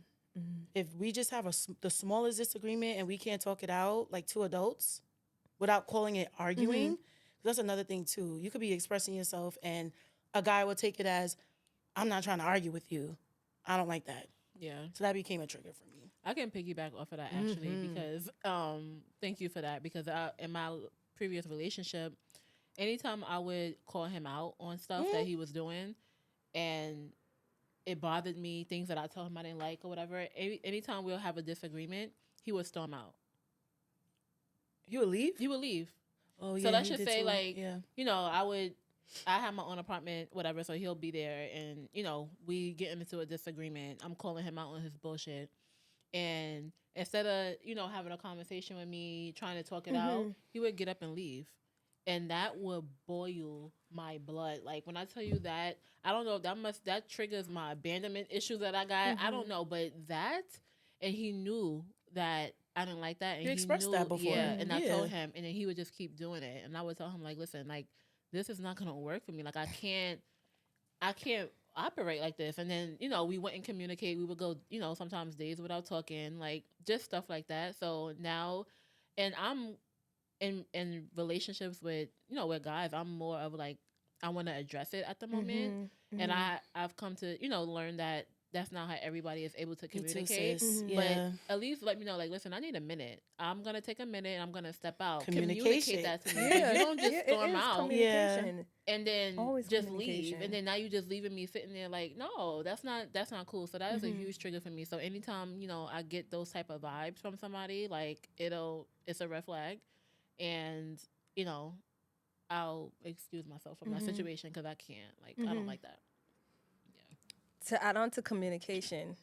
If we just have the smallest disagreement and we can't talk it out like two adults without calling it arguing, that's another thing too. You could be expressing yourself and a guy will take it as, I'm not trying to argue with you. I don't like that. Yeah. So that became a trigger for me. I can piggyback off of that actually because thank you for that, because in my previous relationship, anytime I would call him out on stuff that he was doing and it bothered me, things that I told him I didn't like or whatever, anytime we'll have a disagreement, he would storm out. You would leave? He would leave. Oh, yeah. So let's he just did say, too. like, Yeah. I have my own apartment, whatever, so he'll be there and, we get into a disagreement. I'm calling him out on his bullshit. And instead of, having a conversation with me, trying to talk it out, he would get up and leave. And that would boil my blood. Like when I tell you that, I don't know, that triggers my abandonment issues that I got. I don't know, but that, and he knew that I didn't like that. And You expressed that before. Yeah, and I Yeah. told him, and then he would just keep doing it. And I would tell him, like, listen, like, this is not going to work for me. Like, I can't operate like this. And then, we wouldn't communicate. We would go, sometimes days without talking, like just stuff like that. So now, and I'm in relationships with, with guys, I'm more of like, I want to address it at the moment. And I've come to, learn that that's not how everybody is able to communicate. Yeah. But at least let me know, like, listen, I need a minute. I'm going to take a minute and I'm going to step out. Communication. Communicate that to me. You don't just storm out Communication. and then Always just leave. communication. And then now you just leaving me sitting there like, no, that's not cool. So that is a huge trigger for me. So anytime, I get those type of vibes from somebody, like it's a red flag. And, I'll excuse myself from that situation because I can't. Like, I don't like that. To add on to communication,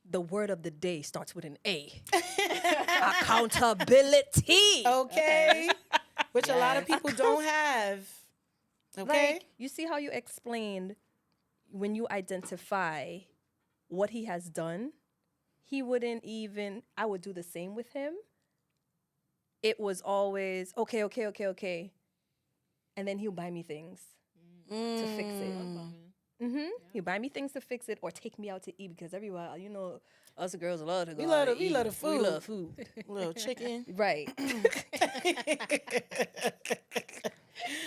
the word of the day starts with an A. Accountability. Okay. Which a lot of people don't have. Okay. Like, you see how you explained when you identify what he has done, he wouldn't even, I would do the same with him. It was always, okay. And then he'll buy me things to fix it. He'll buy me things to fix it or take me out to eat because everywhere, us girls love to go out to eat. We love the food. We love food. Little chicken. Right.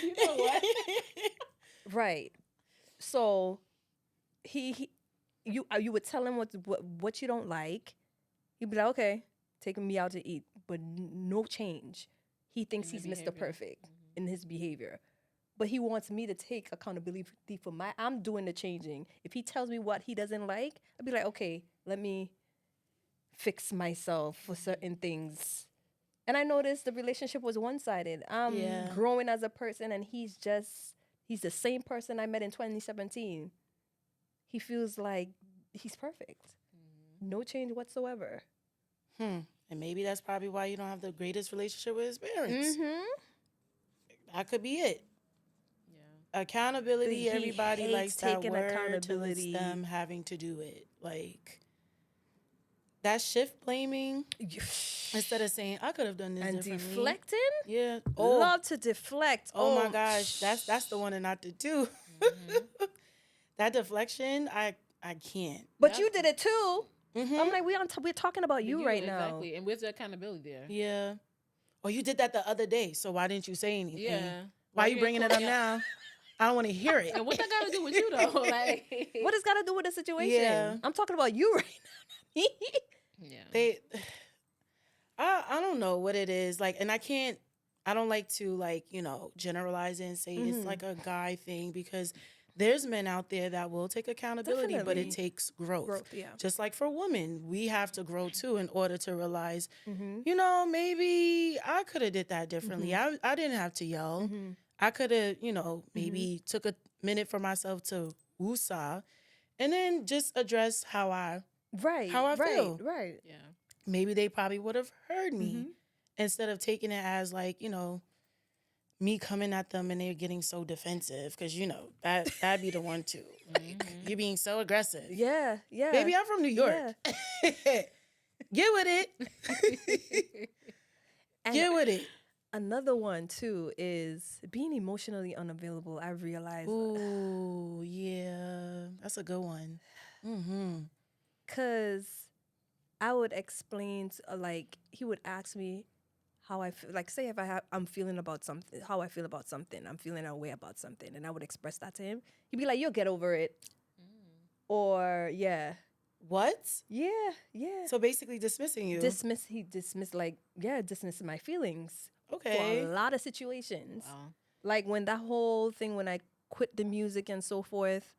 You know what? Right. So you would tell him what you don't like. He'd be like, okay, taking me out to eat, but no change. He thinks he's Mr. Perfect in his behavior. But he wants me to take accountability for I'm doing the changing. If he tells me what he doesn't like, I'd be like, okay, let me fix myself for certain things. And I noticed the relationship was one-sided. I'm growing as a person and he's the same person I met in 2017. He feels like he's perfect. No change whatsoever. And maybe that's probably why you don't have the greatest relationship with his parents. That could be it. Accountability, everybody likes that word till it's them having to do it. Like, that shift blaming, instead of saying, I could have done this and differently. Deflecting? Yeah. Love to deflect. Oh my gosh. That's the one that I did too. That deflection, I can't. But you did it too. I'm like, we're talking about you right now. Exactly. And where's the accountability there? Yeah. Oh, you did that the other day, so why didn't you say anything? Yeah. Why are you bringing it up now? I don't want to hear it. And what that got to do with you, though? Like, what does got to do with the situation? Yeah. I'm talking about you right now. Yeah. I don't know what it is. Like, and I don't like to, like, generalize it and say it's like a guy thing, because there's men out there that will take accountability, but it Definitely. takes growth. Growth, yeah. Just like for women, we have to grow too in order to realize, Mm-hmm. maybe I could have did that differently. I didn't have to yell. I could have, maybe took a minute for myself to woosah and then just address how I Right, feel. right. Yeah. Maybe they probably would have heard me instead of taking it as, like, me coming at them and they're getting so defensive, because that'd be the one too. Like, you're being so aggressive. Yeah, yeah. Baby, I'm from New York. Yeah. Get with it. And Get with it. another one too is being emotionally unavailable. I realized Ooh, yeah, that's a good one. because I would explain like he would ask me how I feel. Like, say if I'm feeling about something, how I feel about something, I'm feeling a way about something, and I would express that to him. He'd be like, "You'll get over it," or yeah, What? yeah. So basically dismissing you. Dismiss my feelings for Okay. a lot of situations. Wow. Like when that whole thing when I quit the music and so forth,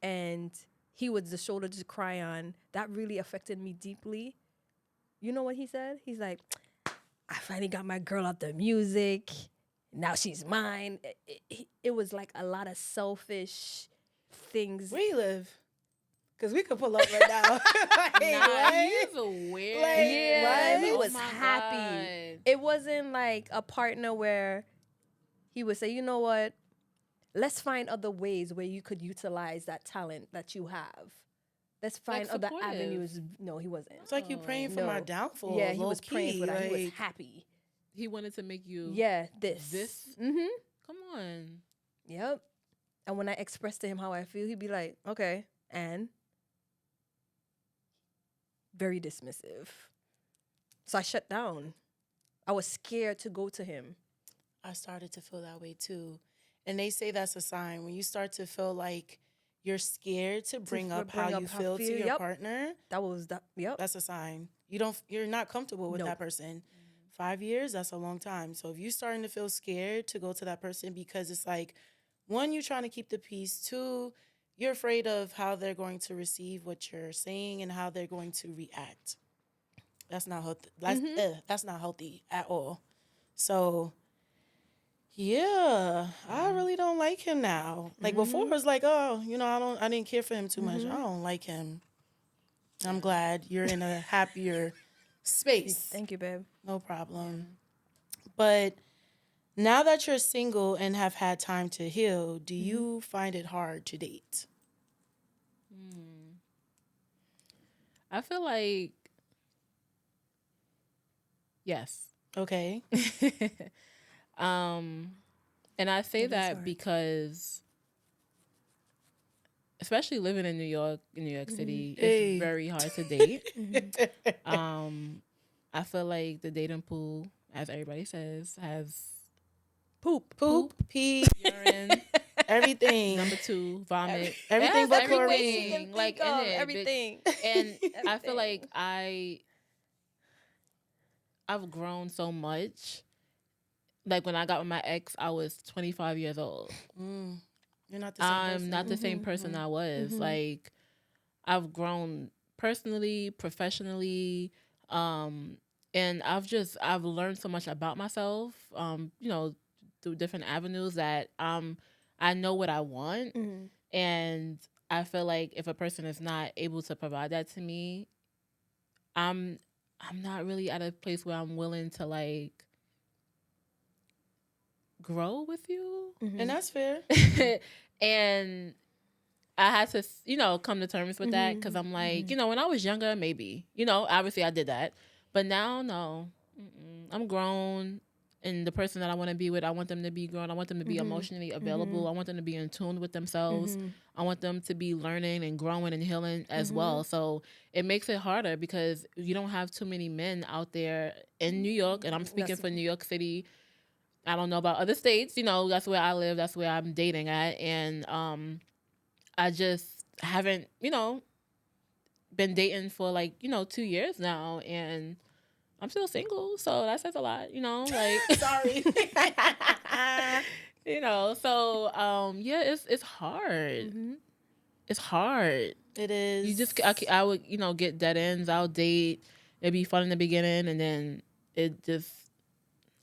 and he was the shoulder to cry on. That really affected me deeply. You know what he said? He's like, I finally got my girl out the music. Now she's mine. It was like a lot of selfish things. Where you live? Because we could pull up right now. Like, Nah, what? he's a weird. Like, Yeah, what? he Oh was my happy. God. It wasn't like a partner where he would say, you know what? Let's find other ways where you could utilize that talent that you have. Let's find Like other supportive. avenues. No, he wasn't. It's like you praying for No. my downfall. Yeah, he low was praying key. for that. He was Like, happy. He wanted to make you. Yeah, this. This. Mm-hmm. Come on. Yep. And when I expressed to him how I feel, he'd be like, okay, and very dismissive. So I shut down. I was scared to go to him. I started to feel that way too. And they say that's a sign. When you start to feel like you're scared to bring up how you feel to your Yep. partner, That was that. Yep. that's a sign. You're not comfortable with No. that person. 5 years, that's a long time. So if you're starting to feel scared to go to that person because it's like, one, you're trying to keep the peace. Two, you're afraid of how they're going to receive what you're saying and how they're going to react. That's not healthy. That's not healthy at all. So, yeah, I really don't like him now. Like before, it was like, oh, I didn't care for him too much. I don't like him. I'm glad you're in a happier space. Thank you, babe. No problem. But now that you're single and have had time to heal, do you find it hard to date? I feel like. Yes. Okay. And I say that hard. because, especially living in New York City, Hey. it's very hard to date. I feel like the dating pool, as everybody says, has Poop, pee, urine, everything. number 2, vomit, Everything it has but chlorine. everything, like in it, everything. And I feel like I've grown so much. Like when I got with my ex, I was 25 years old. You're not the same I'm person. not the same person I was. Like I've grown personally, professionally, and I've learned so much about myself. Through different avenues that I know what I want, and I feel like if a person is not able to provide that to me, I'm not really at a place where I'm willing to like grow with you. And that's fair. And I had to, come to terms with that because I'm like, when I was younger, maybe, obviously I did that. But now, no. I'm grown. And the person that I want to be with, I want them to be grown. I want them to be emotionally available. I want them to be in tune with themselves. I want them to be learning and growing and healing as well. So it makes it harder because you don't have too many men out there in New York. And I'm speaking for New York City. I don't know about other states. That's where I live. That's where I'm dating at. And I just haven't, been dating for like 2 years now, and I'm still single, so that says a lot, like Sorry. so yeah, it's hard. It's hard. It is. You just I would get dead ends. I'll date. It'd be fun in the beginning, and then it just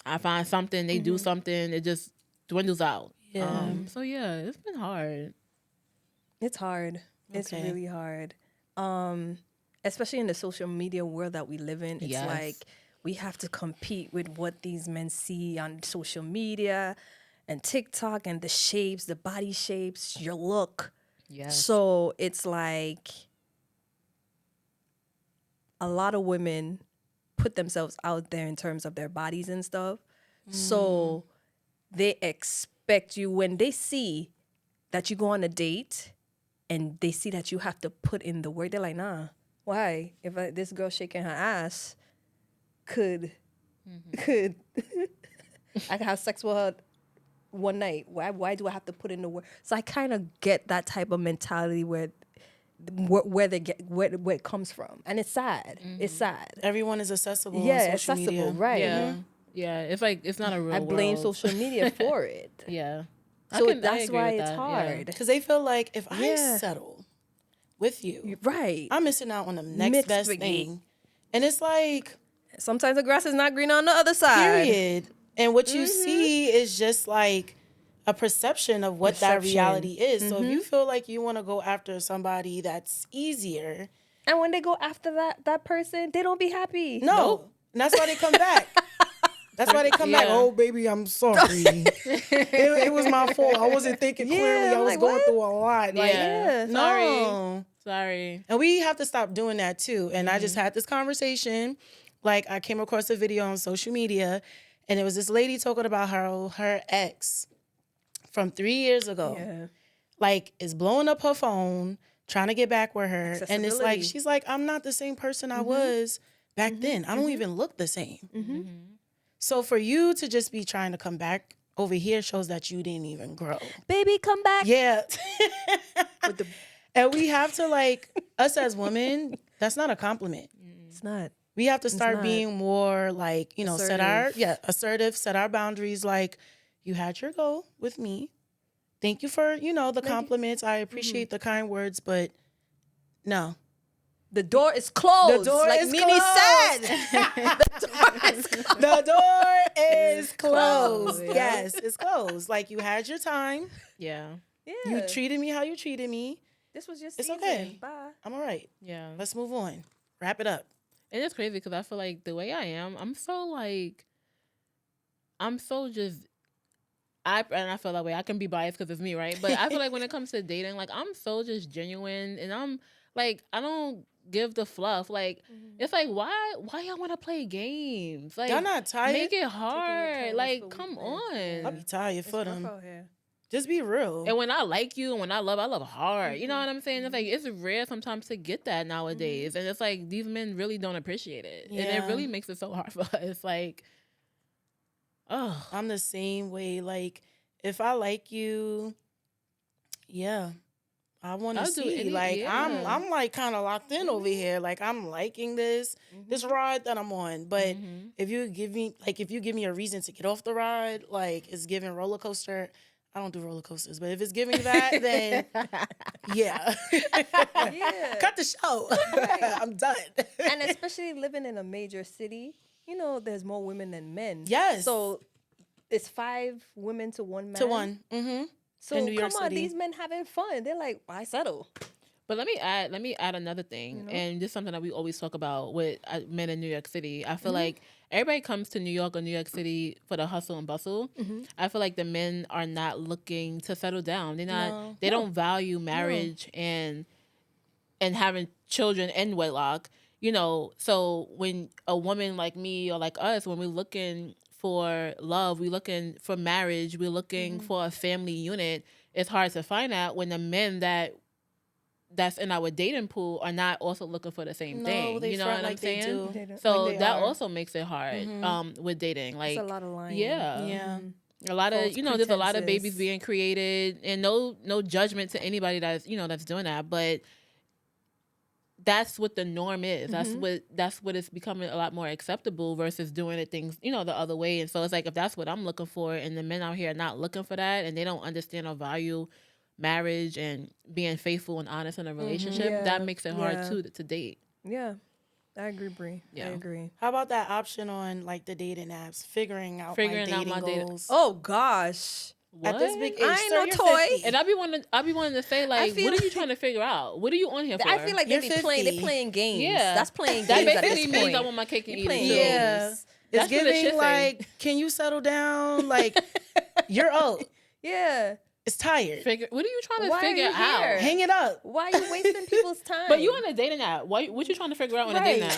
I find something, they do something, it just dwindles out. Yeah. So yeah, it's been hard. It's hard. It's Okay. really hard. Especially in the social media world that we live in. It's Yes. like we have to compete with what these men see on social media and TikTok and the shapes, the body shapes, your look. Yes. So it's like a lot of women put themselves out there in terms of their bodies and stuff. So they expect you, when they see that you go on a date and they see that you have to put in the work, they're like, nah, why? If this girl shaking her ass could I can have sex with her one night. Why do I have to put in the work? So I kind of get that type of mentality where they get where it comes from, and it's sad. It's sad. Everyone is accessible. Yeah, on social accessible, media. right? Yeah. Yeah. It's like it's not a real I blame world. social media for it. Yeah. So I that's agree why with it's that, yeah. hard. Because they feel like if I Yeah. settle with you, Right. I'm missing out on the next Mixed best with thing. And it's like, Sometimes the grass is not green on the other side. period. And what you see is just like a perception of what that Perception. reality is. So if you feel like you want to go after somebody that's easier, And when they go after that person, they don't be happy. no. And that's why they come back. That's why they come back. Yeah. Oh, baby, I'm sorry. it was my fault. I wasn't thinking Yeah, clearly. I I'm was like, going what? through a lot. Like, Yeah. no. Sorry. And we have to stop doing that too. And I just had this conversation. Like, I came across a video on social media, and it was this lady talking about how her ex from 3 years ago, Yeah. like, is blowing up her phone, trying to get back with her. And it's like, Accessibility. she's like, I'm not the same person I was back then. I don't even look the same. So for you to just be trying to come back over here shows that you didn't even grow. Baby, come back. Yeah. With the, And we have to, like, us as women, that's not a compliment. it's not. We have to start not. being more like, Assertive. assertive, set our boundaries. Like, you had your goal with me. Thank you for, the compliments. I appreciate the kind words, but no. The door is closed. The door like is Mimi closed. said. The door is closed. The door is closed. Closed, yeah. Yes, it's closed. Like, you had your time. Yeah. Yeah. You treated me how you treated me. This was your It's season. okay. Bye. I'm all right. Yeah. Let's move on. Wrap it up. And it's crazy because I feel like the way I am, I'm so just. And I feel that way. I can be biased because it's me, right? But I feel like when it comes to dating, like, I'm so just genuine, and I'm like, I don't give the fluff. Like, it's like, why y'all want to play games? Like, Y'all not tired? make it hard. kindness Like, for come weakness. I'll on. be tired for It's them. rough out here. Just be real. And when I like you and when I love hard. You know what I'm saying? It's like, it's rare sometimes to get that nowadays. And it's like, these men really don't appreciate it. And Yeah. it really makes it so hard for us. Like, oh. I'm the same way. Like, if I like you, yeah, I want to I'll do see. any- Like, yeah. I'm like kind of locked in over here. Like, I'm liking this ride that I'm on. But if you give me a reason to get off the ride, like, it's giving roller coaster. I don't do roller coasters, but if it's giving that, then yeah. Yeah. Cut the show. I'm done. And especially living in a major city, there's more women than men. Yes. So it's 5 women to 1 man. To one. So in New York come on, City. these men having fun. They're like, why settle? But let me add another thing, and this is something that we always talk about with men in New York City. I feel like everybody comes to New York or New York City for the hustle and bustle. I feel like the men are not looking to settle down. They're not. No. They don't value marriage and having children in wedlock. So when a woman like me or like us, when we're looking for love, we're looking for marriage, we're looking for a family unit, it's hard to find that when the men that's in our dating pool are not also looking for the same thing. they You know front what like I'm they saying? do. So Like they that are. also makes it hard with dating. Like, It's a lot of lying. yeah. Yeah. A lot of False there's a lot of babies pretenses. being created, and no judgment to anybody that's that's doing that, but that's what the norm is. That's what it's becoming a lot more acceptable versus doing it things, the other way. And so it's like, if that's what I'm looking for and the men out here are not looking for that and they don't understand or value marriage and being faithful and honest in a relationship, that makes it hard too to date. Yeah. I agree, Bri. Yeah. I agree. How about that option on like the dating apps, figuring out my dating goals? Oh gosh. What? At this big age, I ain't no you're toy. 50. And I be wanting to say, like, feel what are you like- trying to figure out? What are you on here for? I feel like You're they playing 50. games. Yeah. That's playing that games at basically this means point. I want my cake and You eat it playing too. Yeah. games. It's That's what it should giving say. like, can you settle down? Like, you're old. Yeah. It's tired. What are you trying to Why are figure you out? here? Hang it up. Why are you wasting people's time? But you on a dating app. What you trying to figure out on a dating Right.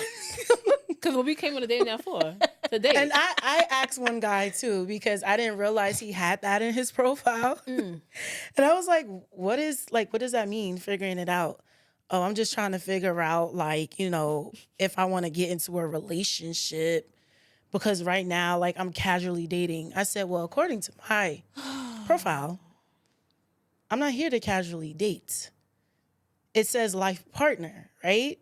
app? Because what we came on a dating app for? To date. And I asked one guy too because I didn't realize he had that in his profile. And I was like, what does that mean, figuring it out? Oh, I'm just trying to figure out like, if I want to get into a relationship because right now, like I'm casually dating. I said, well, according to my profile, I'm not here to casually date. It says life partner, right?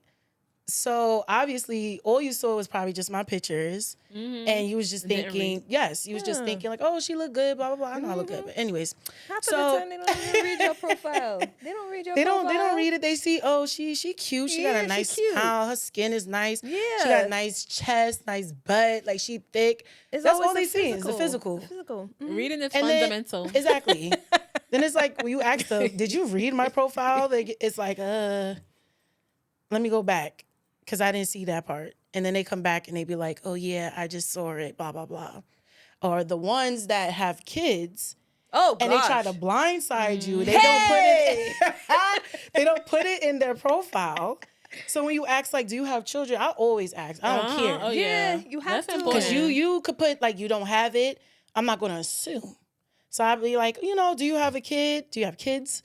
So obviously, all you saw was probably just my pictures, and you was just Didn't thinking, you was just thinking like, oh, she look good, blah blah blah. I know I look good, but anyways, Half so of the time they don't even read your profile. They don't read your profile. they don't read it. They see, oh, she cute. She got Yeah, a she nice cute. smile. Her skin is nice. Yeah. She got a nice chest, nice butt. Like she thick. It's That's always all they see is the physical. The physical. Reading is And then- fundamental. Exactly. Then it's like when you ask them, did you read my profile? It's like, let me go back because I didn't see that part. And then they come back and they be like, oh yeah, I just saw it, blah, blah, blah. Or the ones that have kids Oh, gosh. and they try to blindside you. They don't put it they don't put it in their profile. So when you ask like, do you have children? I always ask. I don't care. Oh, Yeah, yeah. you have That's to. important. Because you could put like you don't have it. I'm not gonna assume. So I'd be like, do you have a kid? Do you have kids?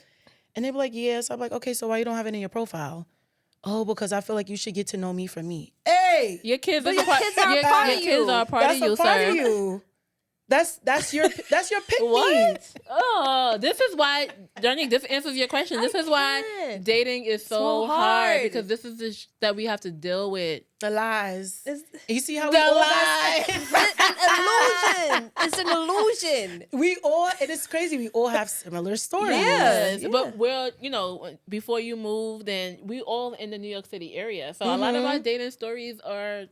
And they'd be like, yes. I'm like, okay, so why you don't have it in your profile? Oh, because I feel like you should get to know me for me. Hey, Your kids, But is your a part, kids are a your, part your of kids you. are a part that's of you, a part sir. of you. That's your pick me. What? Oh, this is why, Johnny, this answers your question. This is why can't. dating is so So hard hard. because this is the that we have to deal with. The lies. It's You see how The we all lies. an illusion. It's an illusion. it is crazy. We all have similar stories. Yes, Yeah. but we're, before you moved, and we all in the New York City area. So a lot of our dating stories are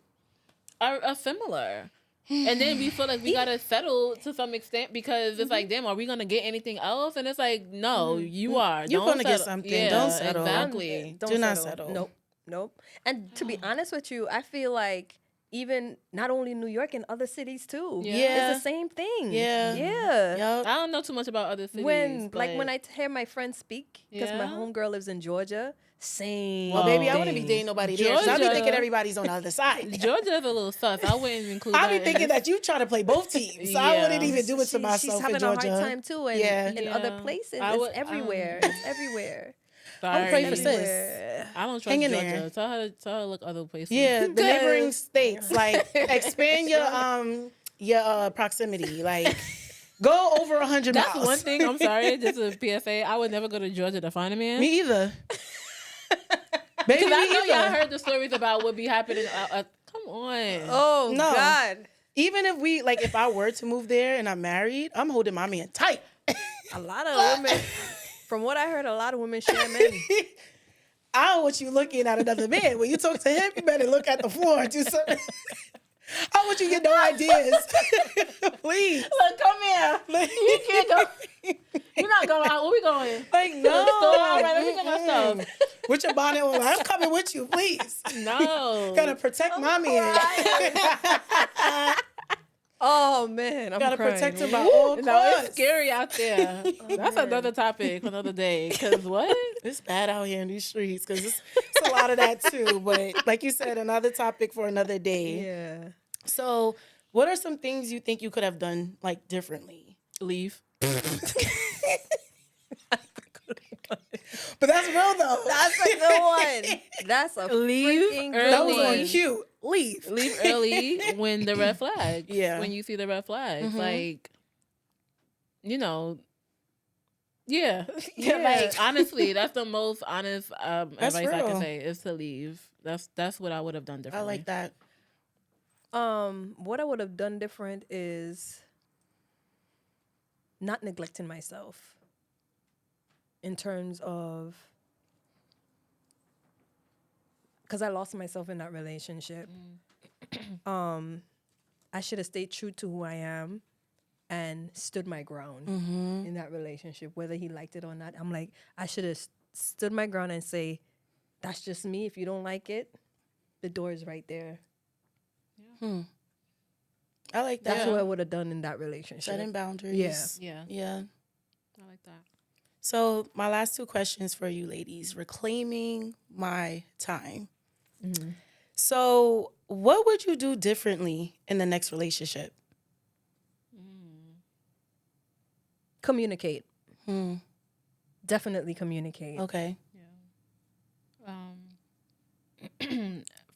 similar. And then we feel like we gotta settle to some extent because it's like, damn, are we gonna get anything else? And it's like, no, you are. You're Don't gonna get settle. something. Yeah, Don't settle. Exactly. Do not settle. Nope. And to be honest with you, I feel like even not only New York and other cities too. Yeah. It's the same thing. Yeah. Yeah. Yup. I don't know too much about other cities. When but when I hear my friends speak, because my Yeah. homegirl lives in Georgia, same. Well, baby, I wouldn't be thing. dating nobody there. 'Cause I be Georgia. thinking everybody's on the other side. Georgia is a little sus. I wouldn't include I that. be in thinking this. that you try to play both teams. So I Yeah. wouldn't even do it to myself She's in having Georgia. a hard time too, and Yeah. in Yeah. other places, I would- it's everywhere. It's everywhere. Sorry. I'm praying for sis. Everywhere. I don't trust Hang in Georgia. there. Tell her to look other places. Yeah, the Good. neighboring states, like expand your proximity, like go over 100 That's miles. one thing. I'm sorry. Just a PSA. I would never go to Georgia to find a man. Me either. Baby, Because I me know y'all either. heard the stories about what be happening. Come on. Oh No. God. Even if I were to move there and I'm married, I'm holding my man tight. A lot of women, from what I heard, a lot of women share men. I don't want you looking at another man. When you talk to him, you better look at the floor and do something. I don't want you to get no ideas. Please. Look, come here. You can't go. We're not going out. Where we going? Like, no. All right, let me get my stuff. With your bonnet on. I'm coming with you, please. No. Gotta protect my man. Oh man, I'm Gotta crying. protect him by all No, costs. it's scary out there. That's another topic for another day. Because what? It's bad out here in these streets because it's a lot of that too. But like you said, another topic for another day. Yeah. So what are some things you think you could have done like differently? Leave. But that's real though. That's a good one. That's a Leave freaking early. good That was one. on cue. Leave. Leave early when the red flags. Yeah. When you see the red flags. Like, Yeah. Yeah. Like honestly, that's the most honest advice I can real. say is to leave. That's what I would have done I differently. like that. What I would have done different is not neglecting myself in terms of, because I lost myself in that relationship. I should have stayed true to who I am and stood my ground in that relationship, whether he liked it or not. I'm like, I should have stood my ground and say, that's just me. If you don't like it, the door is right there. I like that. That's what I would have done in that relationship. Setting boundaries. Yeah. Yeah. I like that. So my last two questions for you ladies: reclaiming my time. So what would you do differently in the next relationship? Communicate. Definitely communicate. Okay.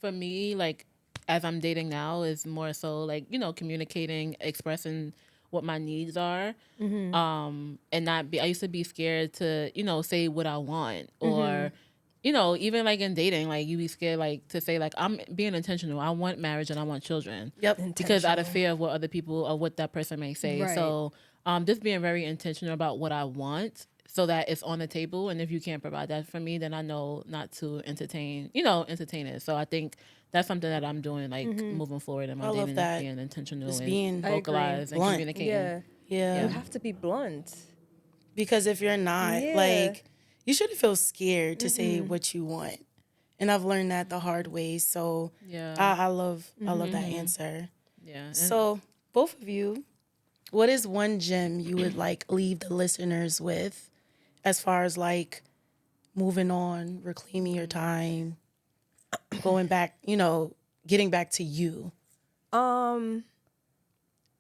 For me, like as I'm dating now, is more so like communicating, expressing what my needs are, and not be. I used to be scared to say what I want, or even like in dating, like you be scared like to say like I'm being intentional. I want marriage and I want children. Yep. Because out of fear of what other people or what that person may say. Right. So just being very intentional about what I want so that it's on the table. And if you can't provide that for me, then I know not to entertain it. So I think that's something that I'm doing like moving forward in my I love dating, that. being intentional Just and being vocalized and blunt. communicating. Yeah. Yeah. You have to be blunt. Because if you're not, Yeah. like, you shouldn't feel scared to say what you want. And I've learned that the hard way. So Yeah. I love that answer. Yeah. And So both of you, what is one gem you would like leave the listeners with as far as like moving on, reclaiming your time, going back, getting back to you?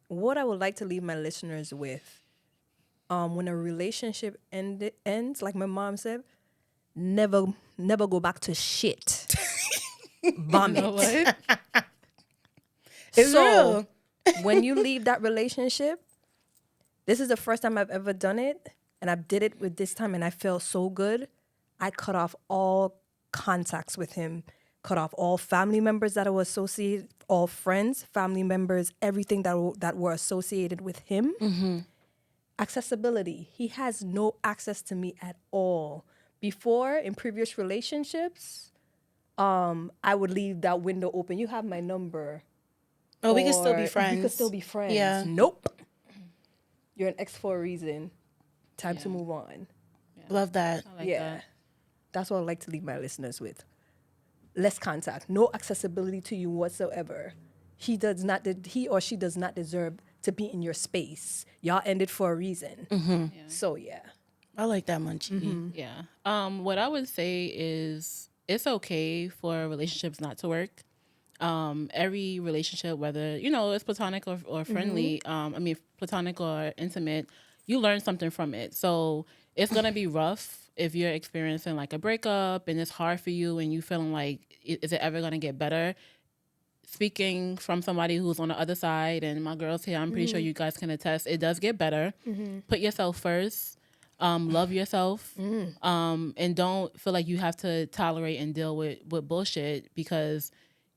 What I would like to leave my listeners with, when a relationship ends, like my mom said, never go back to shit. Vomit. what? It's So real. when you leave that relationship, this is the first time I've ever done it, and I did it with this time, and I felt so good. I cut off all contacts with him, cut off all family members that were associated, all friends, family members, everything that were associated with him. Accessibility. He has no access to me at all. Before, in previous relationships, I would leave that window open. You have my number. Oh, we can still Or be friends. We could still be friends. Yeah. Nope. You're an ex for a reason. Time to move on. Love that. I like that. That's what I'd like to leave my listeners with. Less contact. No accessibility to you whatsoever. He or she does not deserve to be in your space. Y'all ended for a reason. So, yeah. I like that, Munchie. Yeah. What I would say is it's okay for relationships not to work. Every relationship, whether it's platonic or friendly, platonic or intimate, you learn something from it. So it's gonna be rough if you're experiencing like a breakup and it's hard for you and you feeling like is it ever gonna get better? Speaking from somebody who's on the other side, and my girls here, I'm pretty sure you guys can attest, it does get better. Put yourself first. Love yourself. And don't feel like you have to tolerate and deal with bullshit because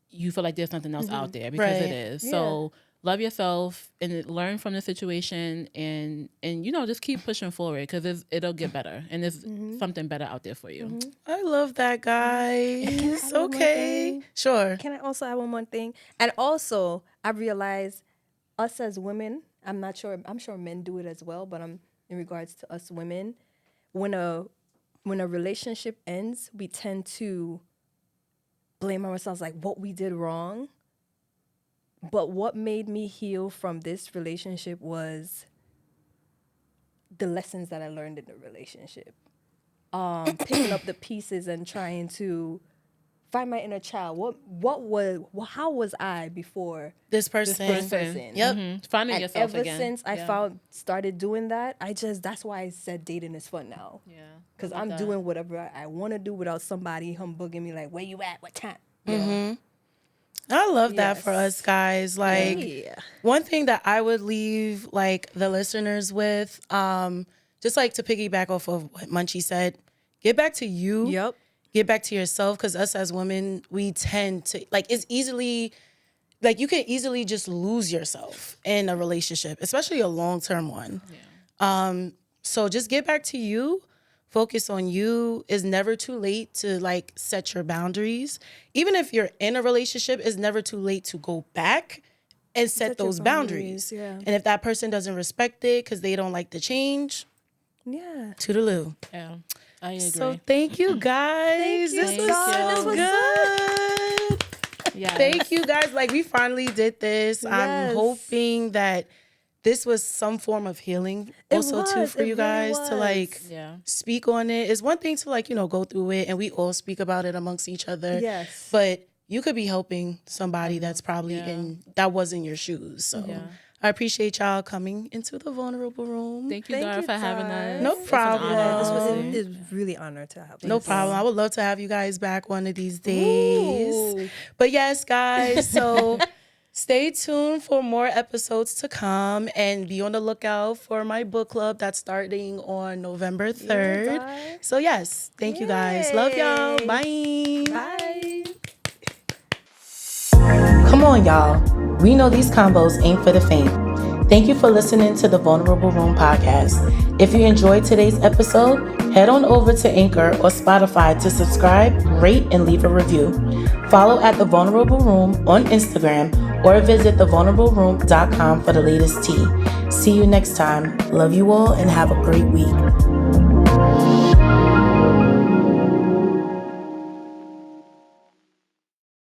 you feel like there's something else out there, because it is. Yeah. So love yourself and learn from the situation, and just keep pushing forward because it'll get better, and there's something better out there for you. I love that, guys. add one more Okay. thing? Sure. Can I also add one more thing? And also, I realized us as women, I'm sure men do it as well, but in regards to us women, when a relationship ends, we tend to blame ourselves like what we did wrong. But what made me heal from this relationship was the lessons that I learned in the relationship. Picking up the pieces and trying to find my inner child. How was I before This person. this person? Yep. Finding And yourself ever again. since I started doing that, that's why I said dating is fun now. Yeah. Because I love I'm that. doing whatever I want to do without somebody humbugging me like, where you at? What time? You know? I love that for Yes. us guys. Like, Yeah. one thing that I would leave like the listeners with, just like to piggyback off of what Munchie said, get back to you. Yep. Get back to yourself, because us as women, we tend to, like, it's easily, like, you can easily just lose yourself in a relationship, especially a long-term one. Yeah. So just get back to you. Focus on you. It's never too late to, like, set your boundaries. Even if you're in a relationship, it's never too late to go back and set those boundaries. Yeah. And if that person doesn't respect it because they don't like the change, Yeah. toodaloo. Yeah, I agree. So thank you guys. Thank you, This was God. so This was good. Yes. Thank you guys. Like, we finally did this. Yes. I'm hoping that this was some form of healing also too for you guys to, like, speak on it. It's one thing to, like, you know, go through it and we all speak about it amongst each other. Yes. But you could be helping somebody that's probably that was in your shoes. So I appreciate y'all coming into the vulnerable room. Thank you, Dara, for having us. No It's an problem. honor. It was really honored to have No this. problem. I would love to have you guys back one of these days. Ooh. But yes, guys, so stay tuned for more episodes to come, and be on the lookout for my book club that's starting on November 3rd. guys. So yes, thank you guys. Love y'all. Bye. Bye. Come on, y'all. We know these combos ain't for the faint. Thank you for listening to the Vulnerable Room podcast. If you enjoyed today's episode, head on over to Anchor or Spotify to subscribe, rate, and leave a review. Follow at The Vulnerable Room on Instagram or visit thevulnerableroom.com for the latest tea. See you next time. Love you all and have a great week.